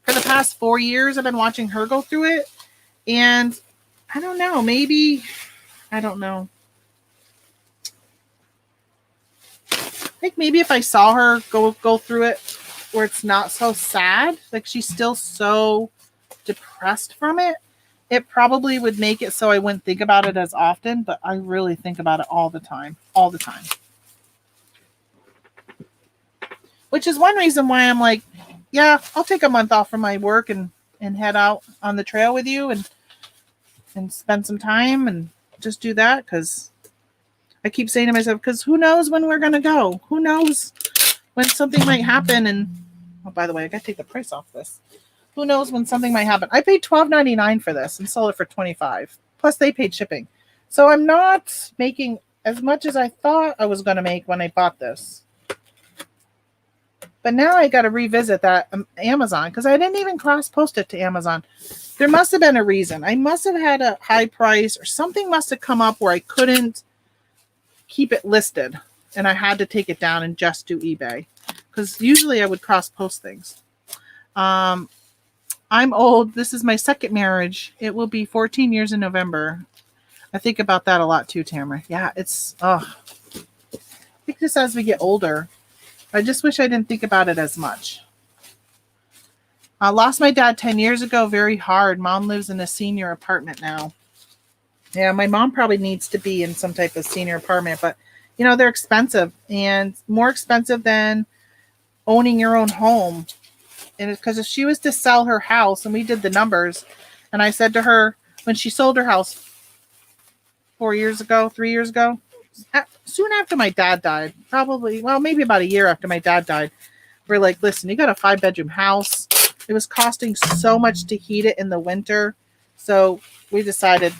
For the past 4 years, I've been watching her go through it. And I don't know, maybe, I don't know. I think maybe if I saw her go through it where it's not so sad, like she's still so depressed from it, it probably would make it so I wouldn't think about it as often, but I really think about it all the time. Which is one reason why I'm like, yeah, I'll take a month off from my work and head out on the trail with you and spend some time and just do that. Because I keep saying to myself, because who knows when we're going to go? Who knows when something might happen? And, oh, by the way, I got to take the price off this. Who knows when something might happen? I paid $12.99 for this and sold it for $25. Plus they paid shipping. So I'm not making as much as I thought I was going to make when I bought this. But now I got to revisit that Amazon because I didn't even cross-post it to Amazon. There must have been a reason. I must have had a high price or something must have come up where I couldn't keep it listed and I had to take it down and just do eBay because usually I would cross-post things. I'm old. This is my second marriage. It will be 14 years in November. I think about that a lot too, Tamara. Yeah, I think just as we get older, I just wish I didn't think about it as much. I lost my dad 10 years ago. Very hard. Mom lives in a senior apartment now. Yeah, my mom probably needs to be in some type of senior apartment, but you know, they're expensive and more expensive than owning your own home. And it's because if she was to sell her house, and we did the numbers, and I said to her when she sold her house 3 years ago, soon after my dad died, probably, well, maybe about a year after my dad died, we're like, listen, you got a 5-bedroom house. It was costing so much to heat it in the winter. So we decided,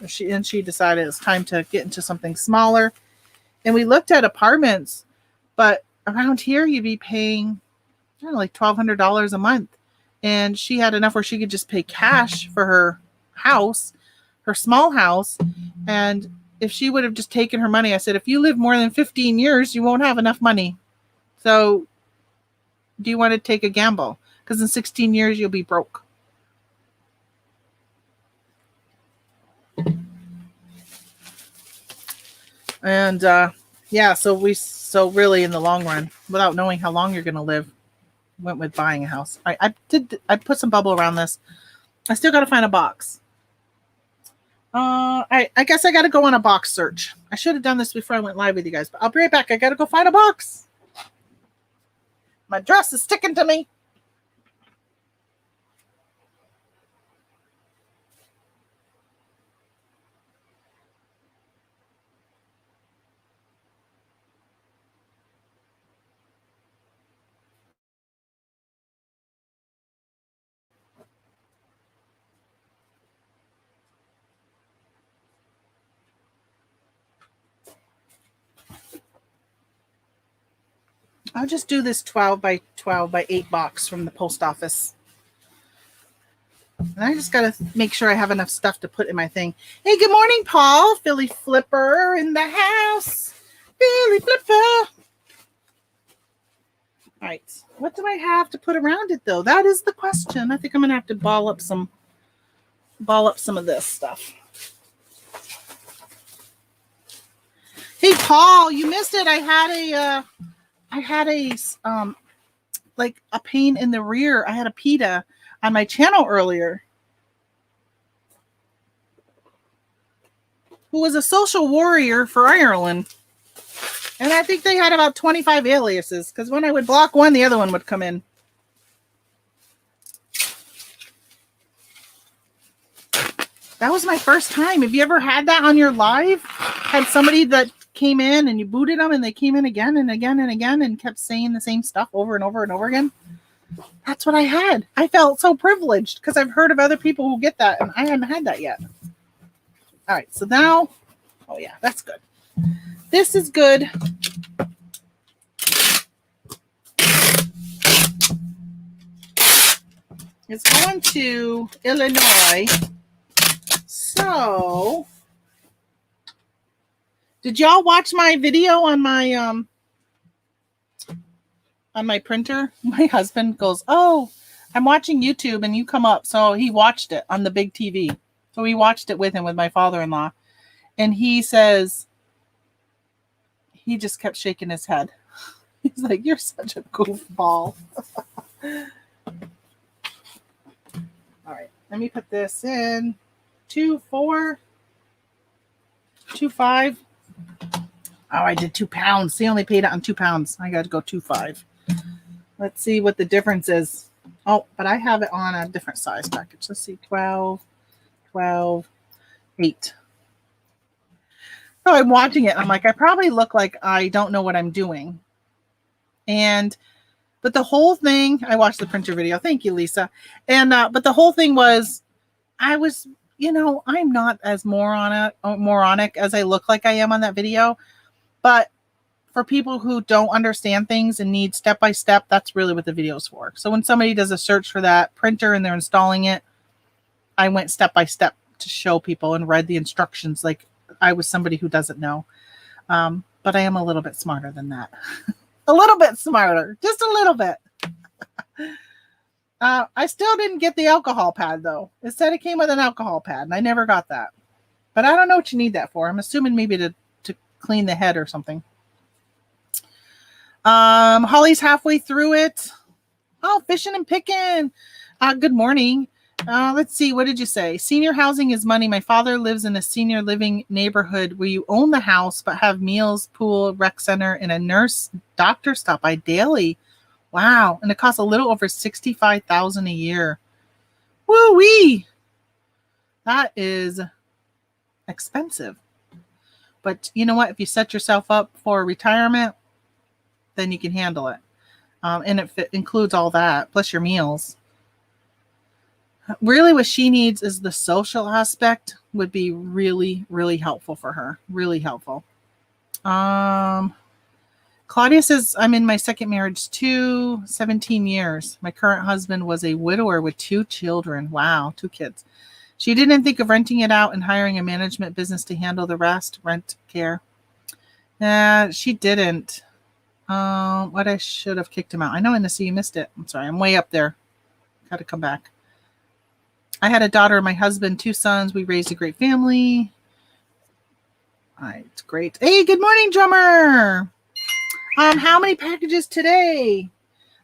she decided it's time to get into something smaller. And we looked at apartments, but around here you'd be paying, I don't know, like $1,200 a month. And she had enough where she could just pay cash for her house, her small house. And if she would have just taken her money, I said, if you live more than 15 years, you won't have enough money. So do you want to take a gamble? Because in 16 years, you'll be broke. And yeah, so really in the long run, without knowing how long you're going to live, went with buying a house. I put some bubble around this. I still got to find a box. I guess I got to go on a box search. I should have done this before I went live with you guys, but I'll be right back. I got to go find a box. My dress is sticking to me. I'll just do this 12 by 12 by 8 box from the post office. And I just got to make sure I have enough stuff to put in my thing. Hey, good morning, Paul. Philly Flipper in the house. Philly Flipper. All right. What do I have to put around it, though? That is the question. I think I'm going to have to ball up some of this stuff. Hey, Paul, you missed it. I had a like a pain in the rear. I had a PETA on my channel earlier. who was a social warrior for Ireland. And I think they had about 25 aliases, because when I would block one, the other one would come in. That was my first time. Have you ever had that on your live? Had somebody that came in and you booted them and they came in again and again and again and kept saying the same stuff over and over and over again? That's what I had. I felt so privileged because I've heard of other people who get that and I hadn't had that yet. All right, so now, oh yeah, that's good. This is good. It's going to Illinois. So, did y'all watch my video on my printer? My husband goes, "Oh, I'm watching YouTube and you come up." So he watched it on the big TV. So we watched it with him with my father-in-law. And he says, he just kept shaking his head. He's like, "You're such a goofball." All right, let me put this in. 2.4, 2.5. Oh, I did 2 pounds. They only paid it on 2 pounds. I got to go 2.5. Let's see what the difference is. Oh, but I have it on a different size package. Let's see, 12, 8. So I'm watching it. I'm like, I probably look like I don't know what I'm doing. But the whole thing, I watched the printer video. Thank you, Lisa. But the whole thing was, I was, I'm not as moronic as I look like I am on that video. But for people who don't understand things and need step-by-step, that's really what the video is for. So when somebody does a search for that printer and they're installing it, I went step-by-step to show people and read the instructions like I was somebody who doesn't know. But I am a little bit smarter than that. A little bit smarter. Just a little bit. I still didn't get the alcohol pad, though. It said it came with an alcohol pad, and I never got that. But I don't know what you need that for. I'm assuming maybe to clean the head or something. Holly's halfway through it. Oh, fishing and picking. Good morning. Let's see. What did you say? Senior housing is money. My father lives in a senior living neighborhood where you own the house but have meals, pool, rec center, and a nurse doctor stop by daily. Wow. And it costs a little over $65,000 a year. Woo-wee. That is expensive. But you know what? If you set yourself up for retirement, then you can handle it. And it includes all that, plus your meals. Really what she needs is the social aspect would be really, really helpful for her. Really helpful. Claudia says, I'm in my second marriage too, 17 years. My current husband was a widower with 2 children. Wow, 2 kids. She didn't think of renting it out and hiring a management business to handle the rest, rent care. She didn't. What I should have kicked him out. I know, Anastasia, you missed it. I'm sorry. I'm way up there. Got to come back. I had a daughter and my husband, 2 sons. We raised a great family. All right, great. Hey, good morning, drummer. How many packages today?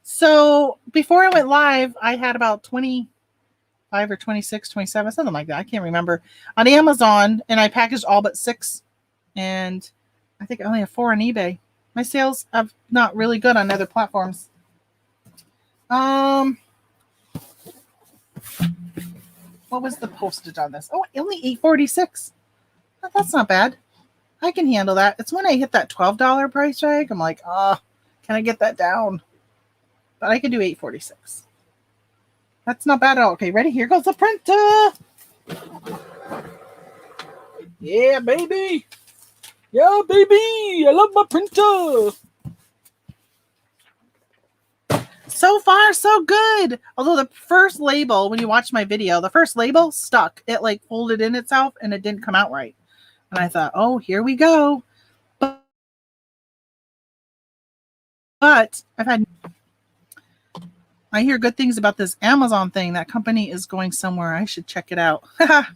So before I went live, I had about 25 or 26, 27, something like that. I can't remember. On Amazon, and I packaged all but 6. And I think I only have 4 on eBay. My sales are not really good on other platforms. What was the postage on this? Oh, only $8.46. That's not bad. I can handle that. It's when I hit that $12 price tag, I'm like, can I get that down? But I can do $8.46. That's not bad at all. Okay, ready? Here goes the printer. Yeah, baby. Yeah, baby. I love my printer. So far, so good. Although the first label, when you watch my video, the first label stuck. It like folded in itself and it didn't come out right. And I thought, oh, here we go. But I hear good things about this Amazon thing. That company is going somewhere. I should check it out.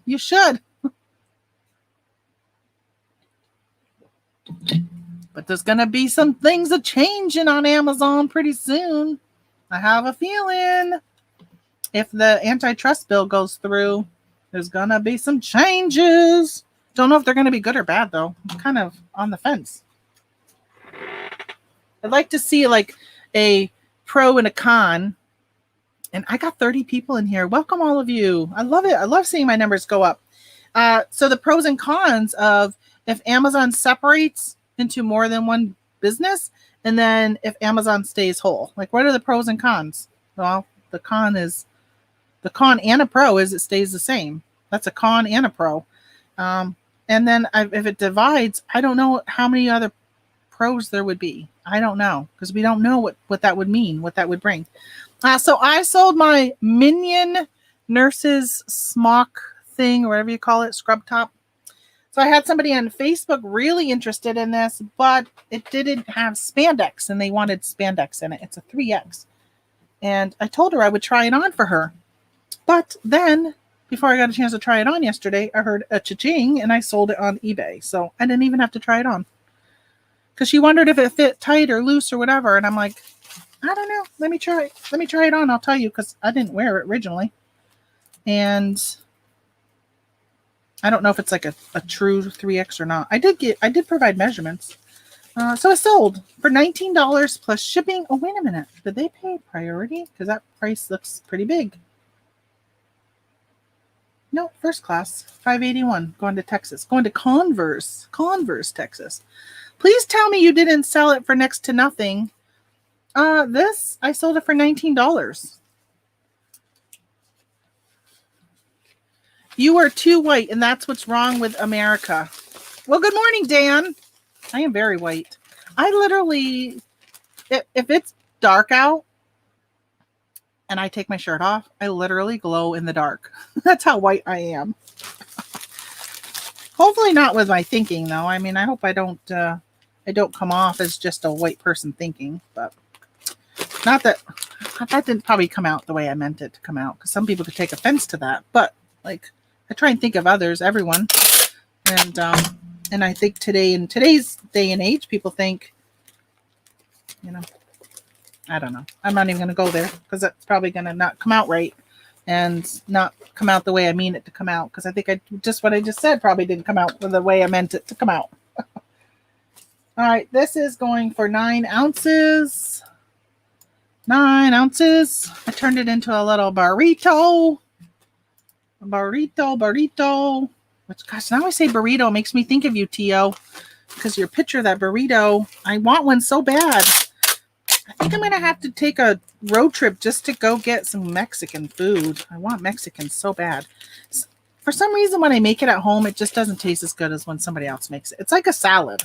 You should. But there's going to be some things changing on Amazon pretty soon. I have a feeling if the antitrust bill goes through, there's going to be some changes. Don't know if they're going to be good or bad, though. I'm kind of on the fence. I'd like to see like a pro and a con. And I got 30 people in here. Welcome, all of you. I love it. I love seeing my numbers go up. So the pros and cons of if Amazon separates into more than one business, and then if Amazon stays whole. Like, what are the pros and cons? Well, the con and a pro is it stays the same. That's a con and a pro. And then if it divides, I don't know how many other pros there would be. I don't know, because we don't know what that would mean, what that would bring. So I sold my Minion Nurses Smock thing, or whatever you call it, scrub top. So I had somebody on Facebook really interested in this, but it didn't have spandex, and they wanted spandex in it. It's a 3X. And I told her I would try it on for her. But then, before I got a chance to try it on yesterday, I heard a cha-ching, and I sold it on eBay. So I didn't even have to try it on. Because she wondered if it fit tight or loose or whatever. And I'm like, I don't know. Let me try it on. I'll tell you, because I didn't wear it originally. And I don't know if it's like a true 3X or not. I did provide measurements. So I sold for $19 plus shipping. Oh, wait a minute. Did they pay priority? Because that price looks pretty big. No, first class, $581. Going to Texas. Going to Converse, Texas. Please tell me you didn't sell it for next to nothing. This, I sold it for $19. You are too white, and that's what's wrong with America. Well, good morning, Dan. I am very white. I literally, if it's dark out and I take my shirt off, I literally glow in the dark. That's how white I am. Hopefully not with my thinking, though. I mean, I hope I don't come off as just a white person thinking, but not that didn't probably come out the way I meant it to come out, because some people could take offense to that. But like, I try and think of others, everyone, and I think in today's day and age, people think, I don't know. I'm not even going to go there, because that's probably going to not come out right and not come out the way I mean it to come out, because I think what I just said probably didn't come out the way I meant it to come out. All right, this is going for 9 ounces. 9 ounces. I turned it into a little burrito. Which, gosh, now I say burrito, it makes me think of you, Tio, because your picture of that burrito, I want one so bad. I think I'm going to have to take a road trip just to go get some Mexican food. I want Mexican so bad. For some reason, when I make it at home, it just doesn't taste as good as when somebody else makes it. It's like a salad.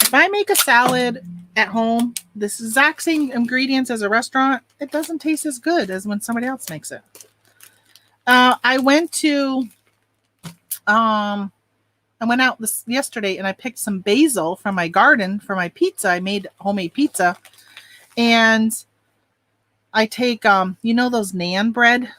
If I make a salad at home, this exact same ingredients as a restaurant, it doesn't taste as good as when somebody else makes it. I went out yesterday and I picked some basil from my garden for my pizza. I made homemade pizza, and I take those naan bread,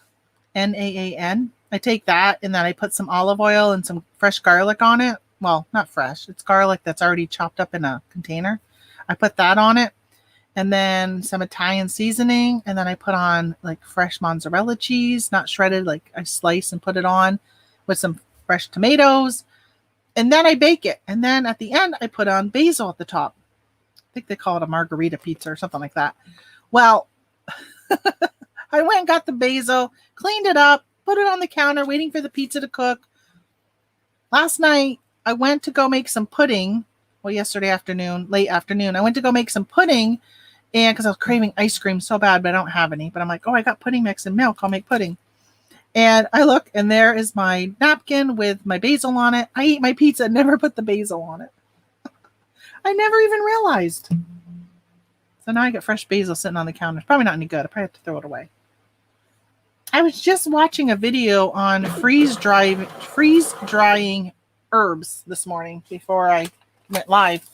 Naan. I take that, and then I put some olive oil and some fresh garlic on it. Well, not fresh. It's garlic that's already chopped up in a container. I put that on it, and then some Italian seasoning, and then I put on like fresh mozzarella cheese, not shredded, like I slice and put it on with some fresh tomatoes, and then I bake it. And then at the end, I put on basil at the top. I think they call it a margarita pizza or something like that. Well, I went and got the basil, cleaned it up, put it on the counter, waiting for the pizza to cook. Last night, I went to go make some pudding. Well, yesterday afternoon, late afternoon, I went to go make some pudding, and because I was craving ice cream so bad, but I don't have any. But I'm like, I got pudding mix and milk. I'll make pudding. And I look, and there is my napkin with my basil on it. I ate my pizza and never put the basil on it. I never even realized. So now I got fresh basil sitting on the counter. It's probably not any good. I probably have to throw it away. I was just watching a video on freeze drying herbs this morning before I went live.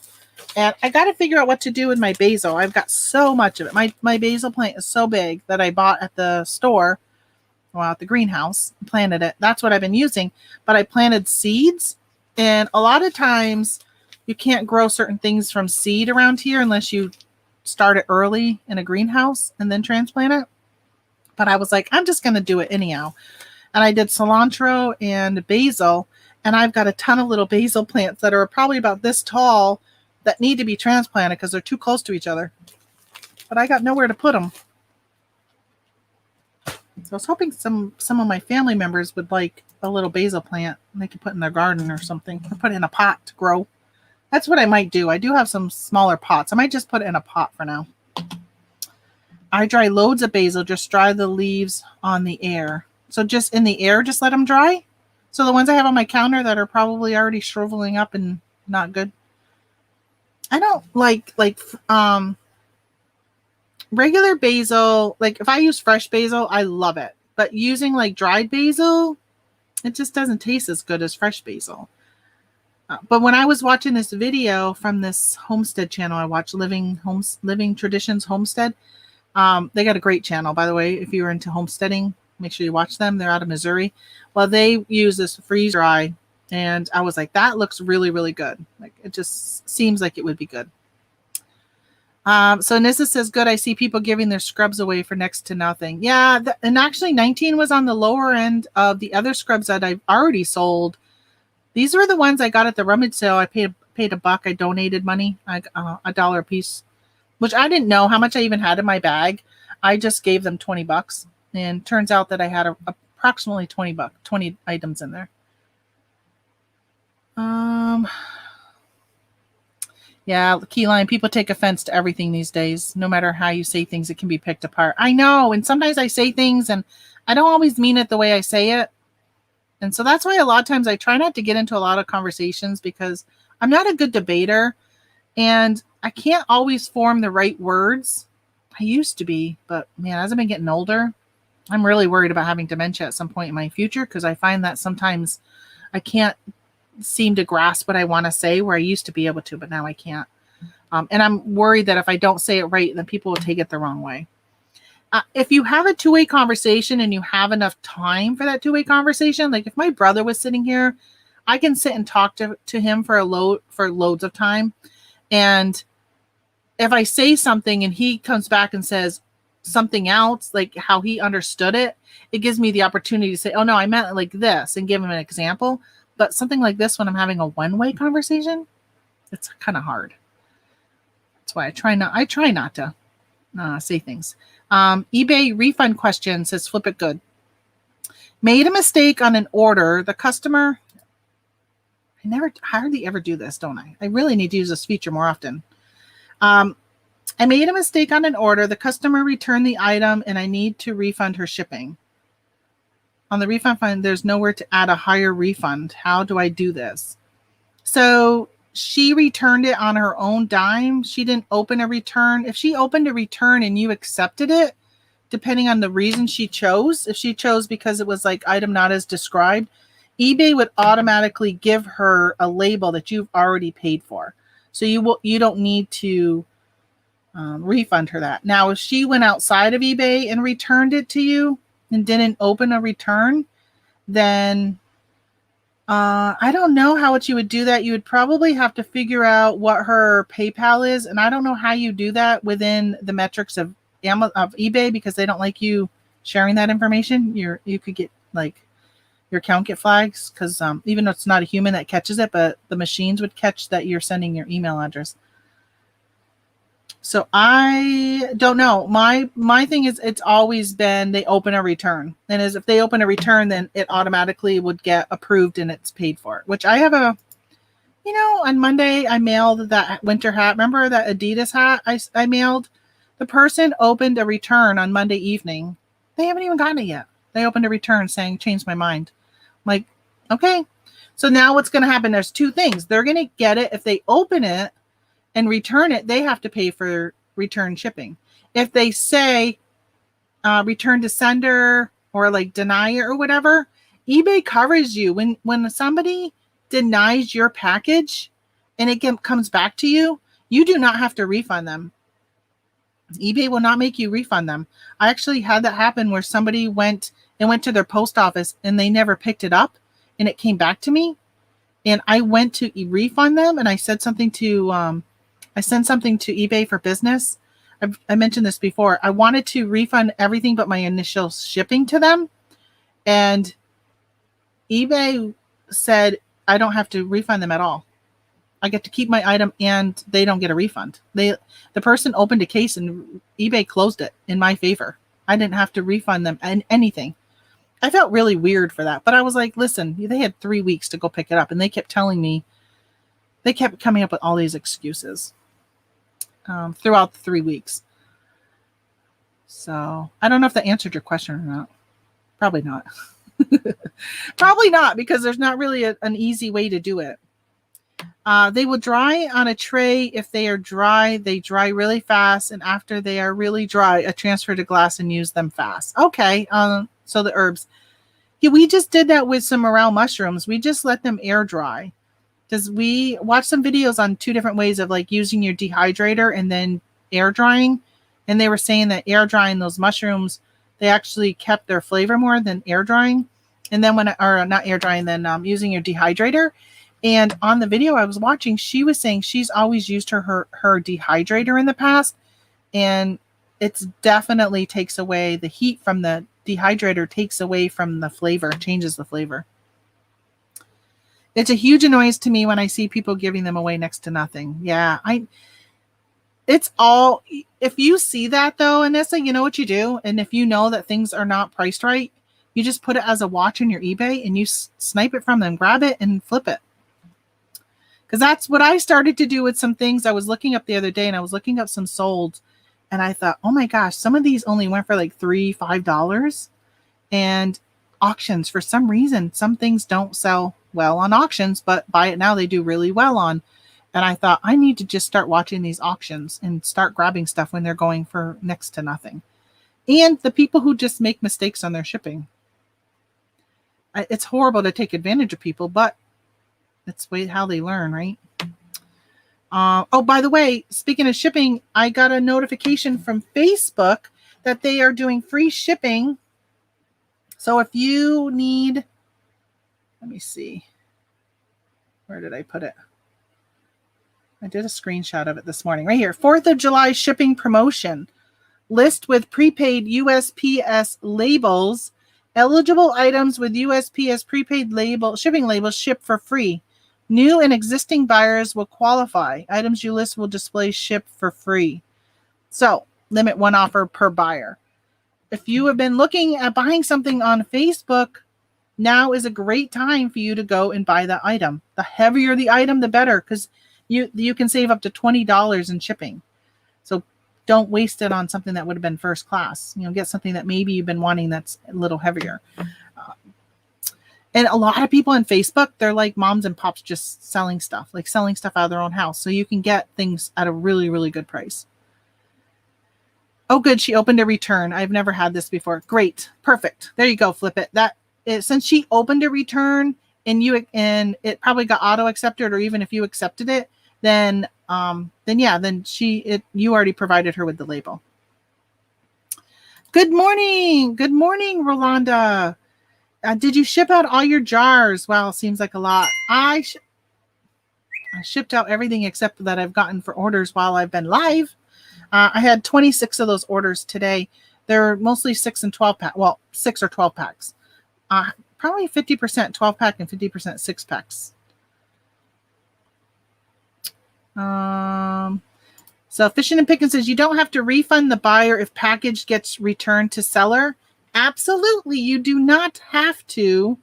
And I got to figure out what to do with my basil. I've got so much of it. My basil plant is so big that I bought at the store, at the greenhouse, planted it. That's what I've been using. But I planted seeds. And a lot of times you can't grow certain things from seed around here unless you start it early in a greenhouse and then transplant it. But I was like, I'm just going to do it anyhow. And I did cilantro and basil. And I've got a ton of little basil plants that are probably about this tall that need to be transplanted because they're too close to each other. But I got nowhere to put them. So I was hoping some of my family members would like a little basil plant and they could put in their garden or something, or put it in a pot to grow. That's what I might do. I do have some smaller pots. I might just put it in a pot for now. I dry loads of basil, just dry the leaves on the air. So just in the air, just let them dry. So the ones I have on my counter that are probably already shriveling up and not good. I don't like regular basil. Like if I use fresh basil, I love it. But using like dried basil, it just doesn't taste as good as fresh basil. But when I was watching this video from this homestead channel, I watched Living Traditions Homestead. They got a great channel, by the way. If you're into homesteading, make sure you watch them. They're out of Missouri. Well, they use this freeze dry, and I was like, that looks really, really good. Like it just seems like it would be good. So Nissa says, good. I see people giving their scrubs away for next to nothing. Yeah, and actually 19 was on the lower end of the other scrubs that I've already sold. These were the ones I got at the rummage sale. I paid $1. I donated money, $1 a piece, which I didn't know how much I even had in my bag. I just gave them $20, and turns out that I had approximately 20 items in there. Yeah, Keyline, people take offense to everything these days. No matter how you say things, it can be picked apart. I know, and sometimes I say things, and I don't always mean it the way I say it. And so that's why a lot of times I try not to get into a lot of conversations because I'm not a good debater and I can't always form the right words. I used to be, but man, as I've been getting older, I'm really worried about having dementia at some point in my future because I find that sometimes I can't seem to grasp what I want to say where I used to be able to, but now I can't. And I'm worried that if I don't say it right, then people will take it the wrong way. If you have a two-way conversation and you have enough time for that two-way conversation, like if my brother was sitting here, I can sit and talk to him for loads of time. And if I say something and he comes back and says something else, like how he understood it, it gives me the opportunity to say, oh no, I meant it like this, and give him an example. But something like this, when I'm having a one-way conversation, it's kind of hard. That's why I try not to say things. eBay refund question says, flip it good. Made a mistake on an order. The customer, I hardly ever do this, don't I? I really need to use this feature more often. I made a mistake on an order. The customer returned the item and I need to refund her shipping. On the refund fund, there's nowhere to add a higher refund. How do I do this? So she returned it on her own dime. She didn't open a return. If she opened a return and you accepted it, depending on the reason she chose, if she chose because it was like item not as described, eBay would automatically give her a label that you've already paid for. So you don't need to refund her that. Now, if she went outside of eBay and returned it to you and didn't open a return, then I don't know how you would do that. You would probably have to figure out what her PayPal is. And I don't know how you do that within the metrics of eBay because they don't like you sharing that information. You could get like your account get flags because even though it's not a human that catches it, but the machines would catch that you're sending your email address. So I don't know. My thing is it's always been they open a return. And as if they open a return, then it automatically would get approved and it's paid for. Which I have on Monday I mailed that winter hat. Remember that Adidas hat I mailed? The person opened a return on Monday evening. They haven't even gotten it yet. They opened a return saying, changed my mind. I'm like, okay. So now what's going to happen? There's two things. They're going to get it if they open it and return it, they have to pay for return shipping. If they say return to sender or like deny it or whatever, eBay covers you. When somebody denies your package and it comes back to you, you do not have to refund them. eBay will not make you refund them. I actually had that happen where somebody went to their post office and they never picked it up and it came back to me. And I went to refund them and I said something to I sent something to eBay for business. I mentioned this before. I wanted to refund everything but my initial shipping to them. And eBay said, I don't have to refund them at all. I get to keep my item and they don't get a refund. The person opened a case and eBay closed it in my favor. I didn't have to refund them anything. I felt really weird for that, but I was like, listen, they had 3 weeks to go pick it up, and they kept telling me, they kept coming up with all these excuses throughout the 3 weeks. So I don't know if that answered your question or not. Probably not. Probably not, because there's not really an easy way to do it. They will dry on a tray. If they are dry, they dry really fast. And after they are really dry, I transfer to glass and use them fast. Okay. So the herbs. Yeah, we just did that with some morel mushrooms. We just let them air dry. Because we watched some videos on 2 different ways of like using your dehydrator and then air drying. And they were saying that air drying those mushrooms, they actually kept their flavor more than air drying. And then not air drying, then using your dehydrator. And on the video I was watching, she was saying she's always used her dehydrator in the past. And it's definitely takes away the heat from the dehydrator, takes away from the flavor, changes the flavor. It's a huge annoyance to me when I see people giving them away next to nothing. Yeah, it's all, if you see that though, Anissa, you know what you do. And if you know that things are not priced right, you just put it as a watch in your eBay and you snipe it from them, grab it and flip it. Because that's what I started to do with some things I was looking up the other day, and I was looking up some solds, and I thought, oh my gosh, some of these only went for like $3, $5. And auctions, for some reason, some things don't sell well on auctions, but Buy It Now they do really well on. And I thought, I need to just start watching these auctions and start grabbing stuff when they're going for next to nothing. And the people who just make mistakes on their shipping. It's horrible to take advantage of people, but that's how they learn, right? Oh, by the way, speaking of shipping, I got a notification from Facebook that they are doing free shipping. So if you need, let me see. Where did I put it? I did a screenshot of it this morning. Right here. 4th of July shipping promotion. List with prepaid USPS labels. Eligible items with USPS prepaid shipping labels ship for free. New and existing buyers will qualify. Items you list will display ship for free. So, limit 1 offer per buyer. If you have been looking at buying something on Facebook, now is a great time for you to go and buy that item. The heavier the item, the better, because you can save up to $20 in shipping. So don't waste it on something that would have been first class. Get something that maybe you've been wanting that's a little heavier. And a lot of people on Facebook, they're like moms and pops just selling stuff out of their own house. So you can get things at a really, really good price. Oh, good. She opened a return. I've never had this before. Great. Perfect. There you go. Flip it. Since she opened a return and it probably got auto accepted, or even if you accepted it, then you already provided her with the label. Good morning. Good morning, Rolanda. Did you ship out all your jars? Well, seems like a lot. I shipped out everything except that I've gotten for orders while I've been live. I had 26 of those orders today. They're mostly 6 and 12 pack. Well, 6 or 12 packs. Probably 50% 12 pack and 50% 6 packs. So Fishing and Pickin' says you don't have to refund the buyer if package gets returned to seller. Absolutely, you do not have to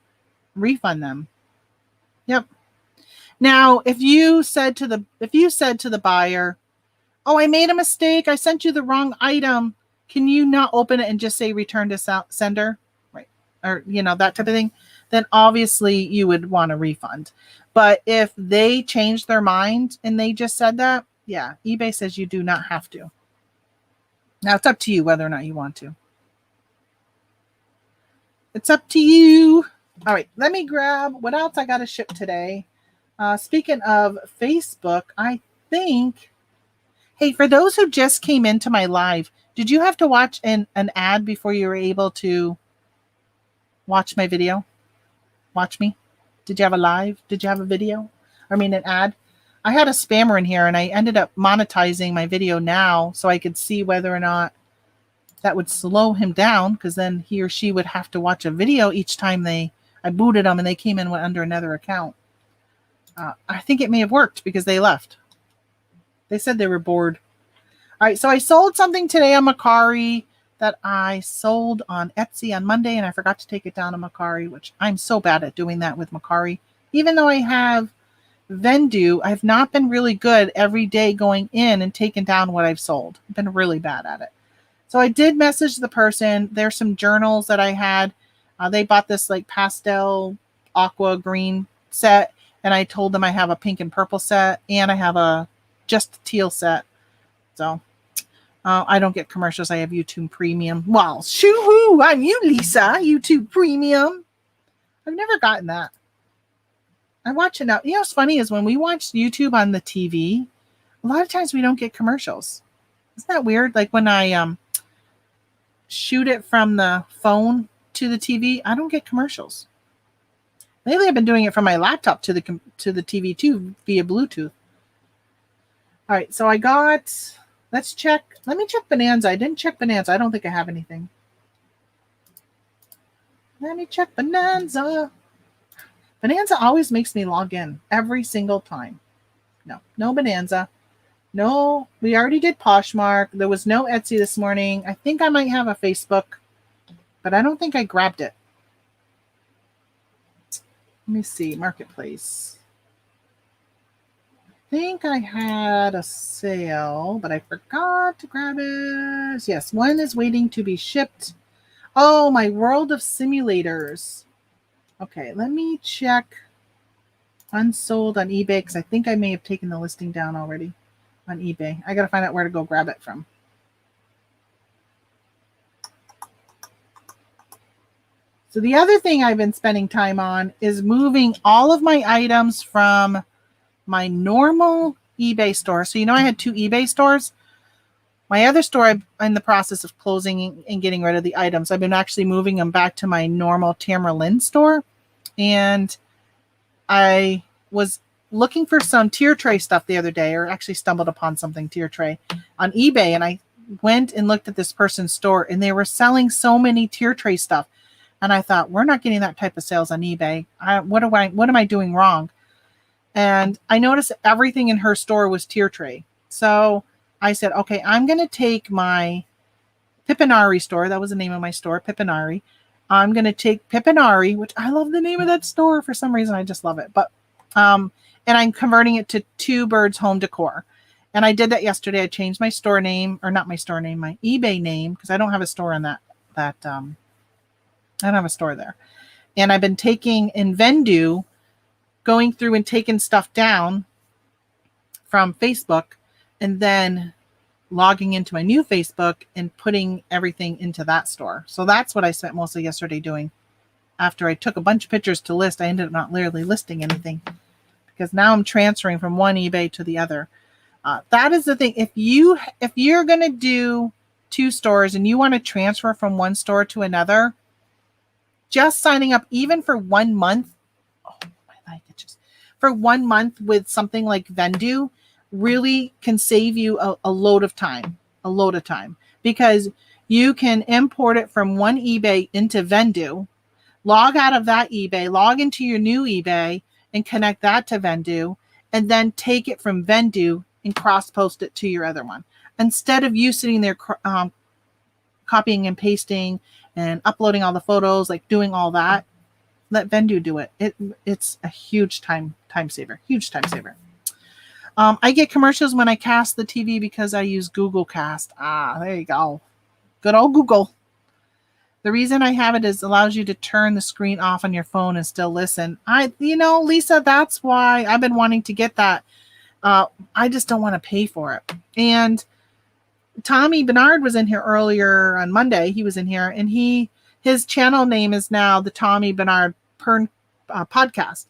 refund them. Yep. Now, if you said to the buyer, "Oh, I made a mistake. I sent you the wrong item. Can you not open it and just say return to sender?" Right. Or, that type of thing. Then obviously you would want a refund. But if they changed their mind and they just said that, yeah, eBay says you do not have to. Now it's up to you whether or not you want to. It's up to you. All right, let me grab what else I got to ship today. Speaking of Facebook, I think, hey, for those who just came into my live, did you have to watch an ad before you were able to watch my video? Watch me? Did you have a live? Did you have a video? An ad? I had a spammer in here and I ended up monetizing my video now so I could see whether or not that would slow him down, because then he or she would have to watch a video each time I booted them and they came in under another account. I think it may have worked because they left. They said they were bored. All right, so I sold something today on Mercari that I sold on Etsy on Monday, and I forgot to take it down on Mercari, which I'm so bad at doing that with Mercari. Even though I have Vendu, I've not been really good every day going in and taking down what I've sold. I've been really bad at it. So I did message the person. There's some journals that I had. They bought this like pastel aqua green set, and I told them I have a pink and purple set, and I have a just teal set. So I don't get commercials. I have YouTube Premium. Well, shoo-hoo, I'm you, Lisa. YouTube Premium. I've never gotten that. I watch it now. You know what's funny is when we watch YouTube on the TV, a lot of times we don't get commercials. Isn't that weird? Like when I shoot it from the phone to the TV, I don't get commercials. Lately, I've been doing it from my laptop to the TV too via Bluetooth. All right, so I got. Let's check. Let me check Bonanza. I didn't check Bonanza. I don't think I have anything. Let me check Bonanza. Bonanza always makes me log in every single time. No Bonanza. No, we already did Poshmark. There was no Etsy this morning. I think I might have a Facebook, but I don't think I grabbed it. Let me see. Marketplace. I think I had a sale, but I forgot to grab it. Yes, one is waiting to be shipped. Oh, my World of Simulators. Okay, let me check unsold on eBay because I think I may have taken the listing down already on eBay. I got to find out where to go grab it from. So the other thing I've been spending time on is moving all of my items from my normal eBay store. So, I had 2 eBay stores. My other store, I'm in the process of closing and getting rid of the items. I've been actually moving them back to my normal Tamara Lynn store. And I was looking for some tier tray stuff the other day, or actually stumbled upon something tier tray on eBay. And I went and looked at this person's store, and they were selling so many tier tray stuff. And I thought, we're not getting that type of sales on eBay. What am I doing wrong? And I noticed everything in her store was tier tray. So I said, okay, I'm going to take my Pipinari store. That was the name of my store, Pipinari. I'm going to take Pipinari, which I love the name of that store. For some reason, I just love it. But, and I'm converting it to Two Birds Home Decor. And I did that yesterday. I changed my store name, or not my store name, my eBay name, because I don't have a store on I don't have a store there. And I've been taking in Vendu, going through and taking stuff down from Facebook, and then logging into my new Facebook and putting everything into that store. So that's what I spent most of yesterday doing. After I took a bunch of pictures to list, I ended up not literally listing anything because now I'm transferring from one eBay to the other. That is the thing. If you're going to do 2 stores and you want to transfer from one store to another, just signing up even for 1 month, for 1 month with something like Vendu really can save you a load of time, because you can import it from one eBay into Vendu, log out of that eBay, log into your new eBay and connect that to Vendu, and then take it from Vendu and cross-post it to your other one. Instead of you sitting there copying and pasting and uploading all the photos, like doing all that, let Vendu do it. It's a huge time saver. I get commercials when I cast the TV because I use Google Cast. There you go. Good old Google. The reason I have it is allows you to turn the screen off on your phone and still listen. Lisa, that's why I've been wanting to get that. I just don't want to pay for it. And Tommy Bernard was in here earlier on Monday. He was in here, and his channel name is now the Tommy Bernard podcast.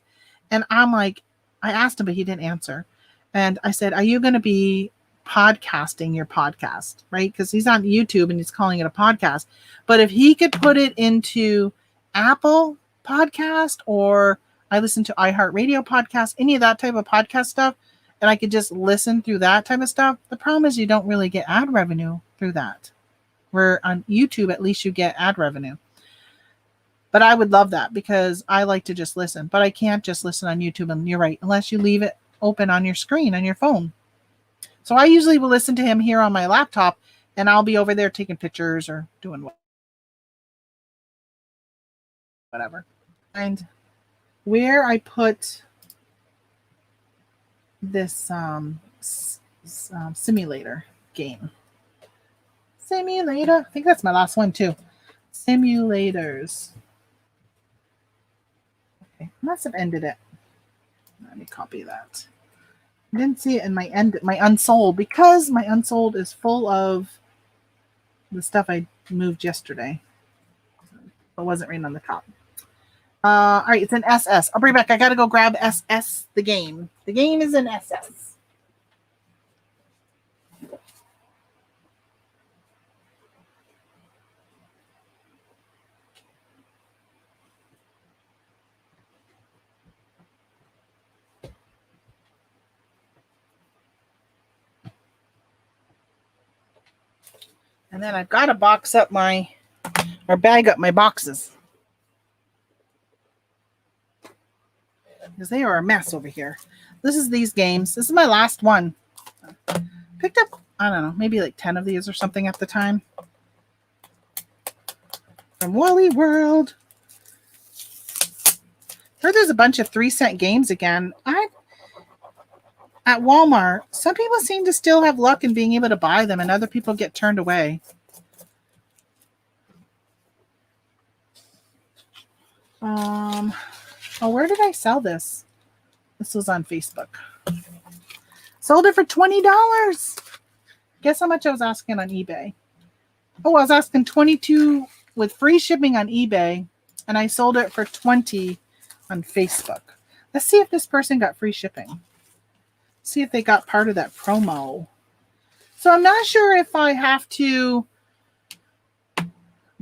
And I'm like, I asked him, but he didn't answer. And I said, are you going to be podcasting your podcast? Right? Because he's on YouTube and he's calling it a podcast. But if he could put it into Apple Podcast, or I listen to iHeartRadio podcast, any of that type of podcast stuff, and I could just listen through that type of stuff. The problem is you don't really get ad revenue through that. Where on YouTube, at least you get ad revenue. But I would love that because I like to just listen. But I can't just listen on YouTube. And you're right, unless you leave it open on your screen on your phone. So I usually will listen to him here on my laptop, and I'll be over there taking pictures or doing whatever. And where I put this simulator game. Simulator. I think that's my last one too. Simulators. Okay, must have ended it. Let me copy that. I didn't see it in my unsold because my unsold is full of the stuff I moved yesterday. It wasn't right on the top. All right, it's an SS. I'll bring it back. I gotta go grab SS, the game. The game is in SS. And then I've got to box up or bag up my boxes. Because they are a mess over here. This is these games. This is my last one. Picked up, I don't know, maybe like 10 of these or something at the time. From Wally World. Heard there's a bunch of 3-cent games again. At Walmart, some people seem to still have luck in being able to buy them, and other people get turned away. Oh, where did I sell this? This was on Facebook. Sold it for $20. Guess how much I was asking on eBay? Oh, I was asking $22 with free shipping on eBay, and I sold it for $20 on Facebook. Let's see if this person got free shipping. See if they got part of that promo. So I'm not sure if I have to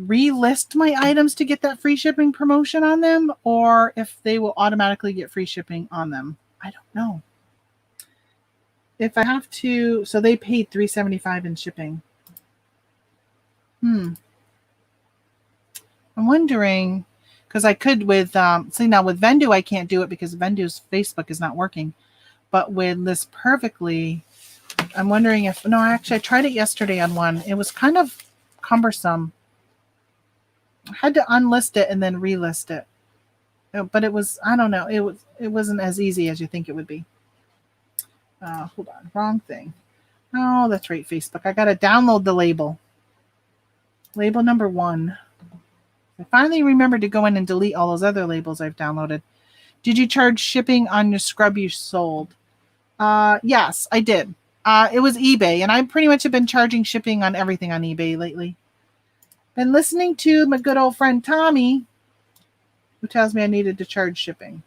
relist my items to get that free shipping promotion on them, or if they will automatically get free shipping on them. I don't know. If I have to, so they paid $3.75 in shipping. I'm wondering, because I could with, see now with Vendu, I can't do it because Vendu's Facebook is not working. But with List Perfectly, I'm wondering if, no, actually I tried it yesterday on one. It was kind of cumbersome. I had to unlist it and then relist it. But it was, I don't know, it wasn't as easy as you think it would be. Hold on, wrong thing. Oh, that's right, Facebook. I got to download the label. Label number 1. I finally remembered to go in and delete all those other labels I've downloaded. Did you charge shipping on your scrub you sold? Yes, I did. It was eBay, and I pretty much have been charging shipping on everything on eBay lately. Been listening to my good old friend Tommy, who tells me I needed to charge shipping.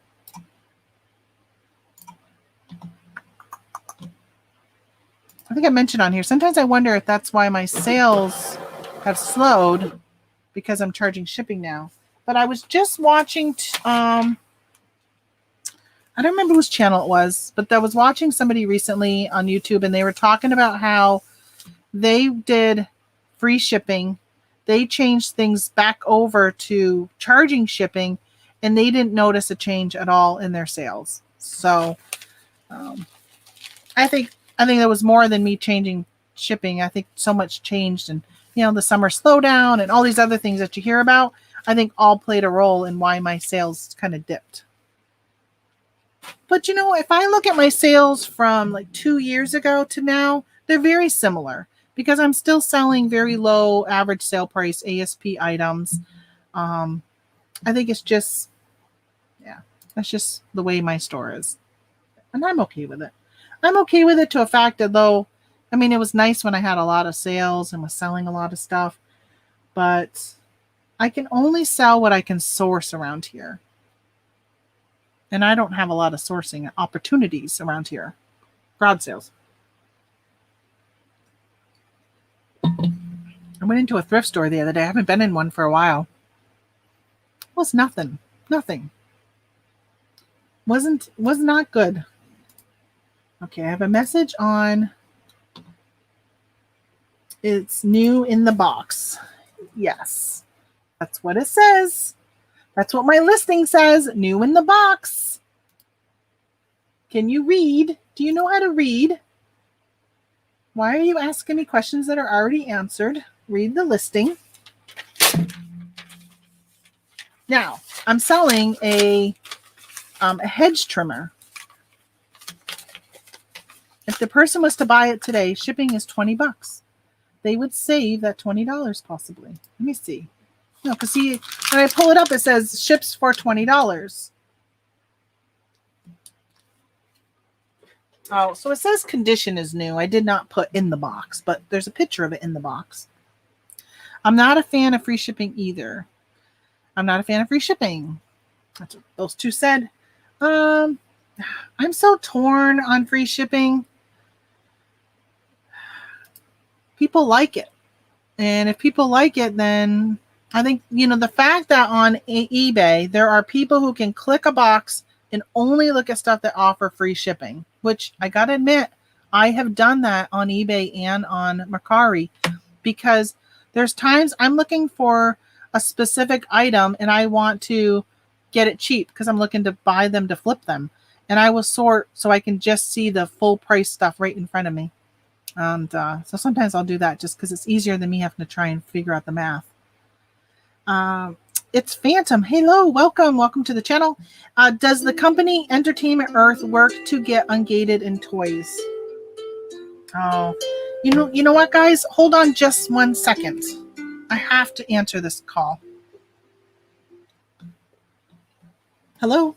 I think I mentioned on here, sometimes I wonder if that's why my sales have slowed, because I'm charging shipping now. But I was just watching, I don't remember whose channel it was, but I was watching somebody recently on YouTube, and they were talking about how they did free shipping. They changed things back over to charging shipping, and they didn't notice a change at all in their sales. So I think there was more than me changing shipping. I think so much changed, and the summer slowdown and all these other things that you hear about, I think all played a role in why my sales kind of dipped. But if I look at my sales from like 2 years ago to now, they're very similar because I'm still selling very low average sale price ASP items. I think it's just, that's just the way my store is. And I'm okay with it. I'm okay with it to a fact that though, it was nice when I had a lot of sales and was selling a lot of stuff, but I can only sell what I can source around here. And I don't have a lot of sourcing opportunities around here. Garage sales. I went into a thrift store the other day. I haven't been in one for a while. It was nothing. Nothing. Was not good. Okay, I have a message on. It's new in the box. Yes. That's what it says. That's what my listing says. New in the box. Can you read? Do you know how to read? Why are you asking me questions that are already answered? Read the listing. Now, I'm selling a hedge trimmer. If the person was to buy it today, shipping is $20. They would save that $20 possibly. Let me see. No, because see, when I pull it up, it says ships for $20. Oh, so it says condition is new. I did not put in the box, but there's a picture of it in the box. I'm not a fan of free shipping either. I'm not a fan of free shipping. That's what those two said. I'm so torn on free shipping. People like it. And if people like it, then I think, the fact that on eBay, there are people who can click a box and only look at stuff that offer free shipping, which I got to admit, I have done that on eBay and on Mercari, because there's times I'm looking for a specific item and I want to get it cheap because I'm looking to buy them to flip them. And I will sort so I can just see the full price stuff right in front of me. And so sometimes I'll do that just because it's easier than me having to try and figure out the math. It's Phantom. Hello, welcome to the channel. Does the company Entertainment Earth work to get ungated in toys? Oh, you know what, guys? Hold on just 1 second. I have to answer this call. Hello?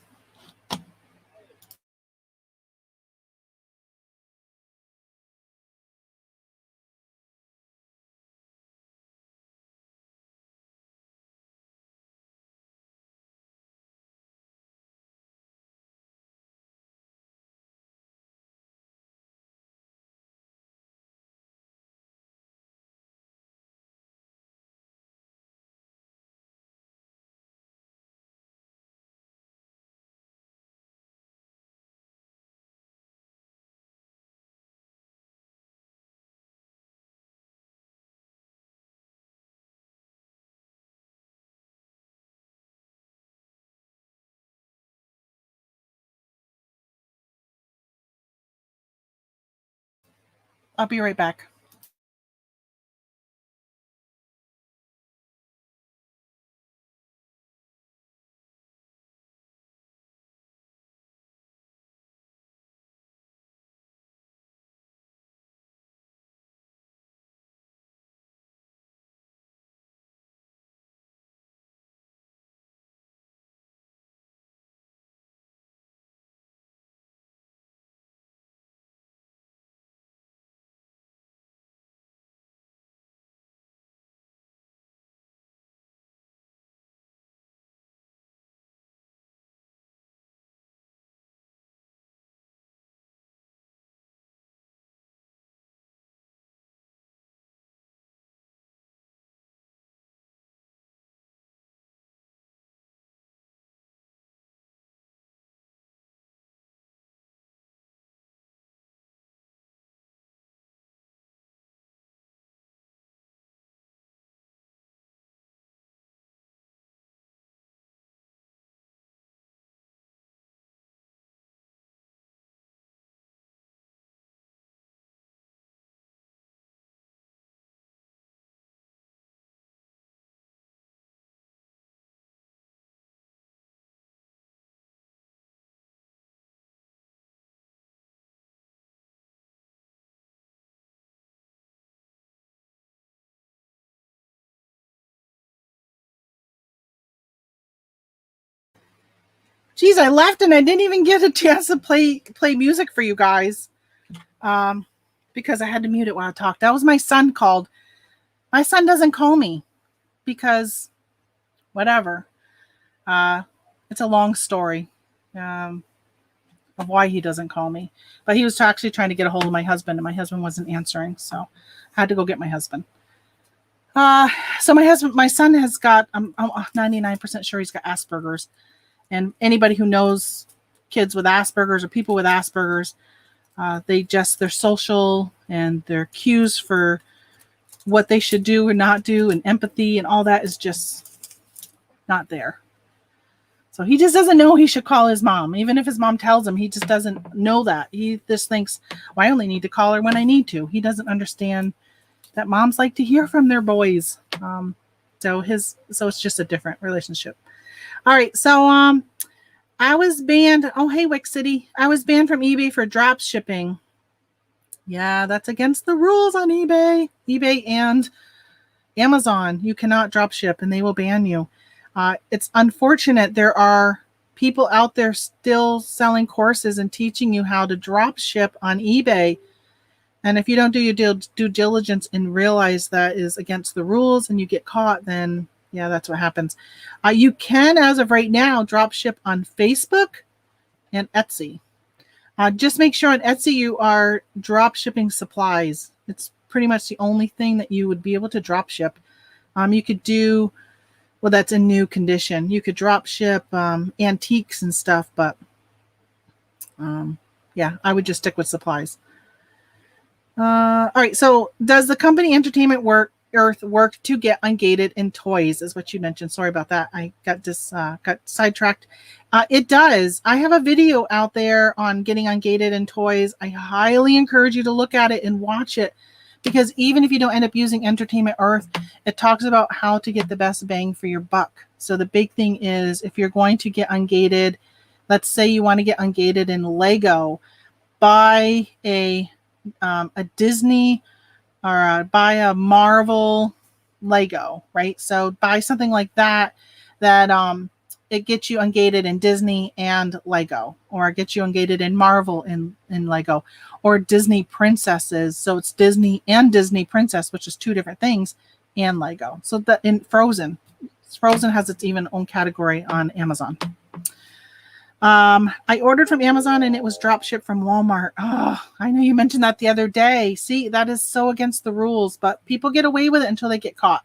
I'll be right back. Geez, I left and I didn't even get a chance to play music for you guys, because I had to mute it while I talked. That was my son called. My son doesn't call me because whatever. It's a long story of why he doesn't call me. But he was actually trying to get a hold of my husband, and my husband wasn't answering, so I had to go get my husband. So my son has got, I'm 99% sure he's got Asperger's. And anybody who knows kids with Asperger's or people with Asperger's, they're social and their cues for what they should do or not do and empathy and all that is just not there. So he just doesn't know he should call his mom. Even if his mom tells him, he just doesn't know that. He just thinks, well, I only need to call her when I need to. He doesn't understand that moms like to hear from their boys. So it's just a different relationship. All right. So I was banned. Oh, hey, Wick City. I was banned from eBay for drop shipping. Yeah, that's against the rules on eBay. eBay and Amazon. You cannot drop ship and they will ban you. It's unfortunate there are people out there still selling courses and teaching you how to drop ship on eBay. And if you don't do your due diligence and realize that is against the rules and you get caught, then yeah, that's what happens. You can, as of right now, drop ship on Facebook and Etsy. Just make sure on Etsy you are drop shipping supplies. It's pretty much the only thing that you would be able to drop ship. You could do, well, that's a new condition. You could drop ship antiques and stuff, but yeah, I would just stick with supplies. All right. So does the company Entertainment Earth work to get ungated in toys is what you mentioned. Sorry about that. I got sidetracked. It does. I have a video out there on getting ungated in toys. I highly encourage you to look at it and watch it, because even if you don't end up using Entertainment Earth, it talks about how to get the best bang for your buck. So the big thing is, if you're going to get ungated, let's say you want to get ungated in Lego, buy a Disney or buy a Marvel Lego, right? So buy something like that it gets you ungated in Disney and Lego, or gets you ungated in Marvel in Lego, or Disney princesses. So it's Disney and Disney princess, which is two different things, and Lego. So that in Frozen has its even own category on Amazon. I ordered from Amazon and it was drop shipped from Walmart. Oh, I know you mentioned that the other day. See, that is so against the rules, but people get away with it until they get caught.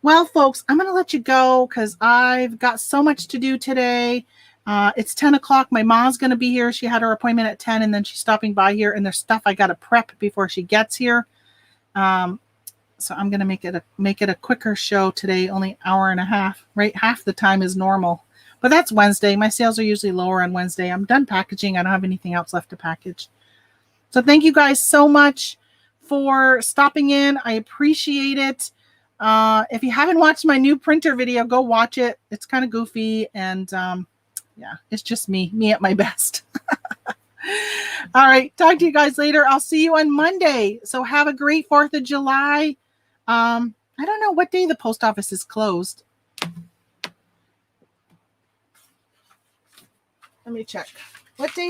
Well, folks, I'm going to let you go because I've got so much to do today. It's 10 o'clock. My mom's going to be here. She had her appointment at 10 and then she's stopping by here, and there's stuff I got to prep before she gets here. So I'm going to make it a quicker show today, only an hour and a half, right? Half the time is normal. But that's Wednesday. My sales are usually lower on Wednesday. I'm done packaging. I don't have anything else left to package. So thank you guys so much for stopping in. I appreciate it. If you haven't watched my new printer video, go watch it. It's kind of goofy. And yeah, it's just me at my best. All right. Talk to you guys later. I'll see you on Monday. So have a great 4th of July. I don't know what day the post office is closed. Let me check. What day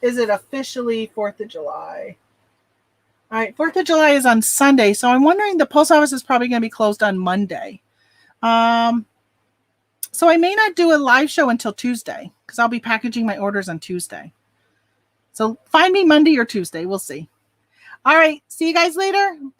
is it officially 4th of July? All right, 4th of July is on Sunday, so I'm wondering the post office is probably going to be closed on Monday. So I may not do a live show until Tuesday because I'll be packaging my orders on Tuesday. So find me Monday or Tuesday. We'll see. All right, see you guys later.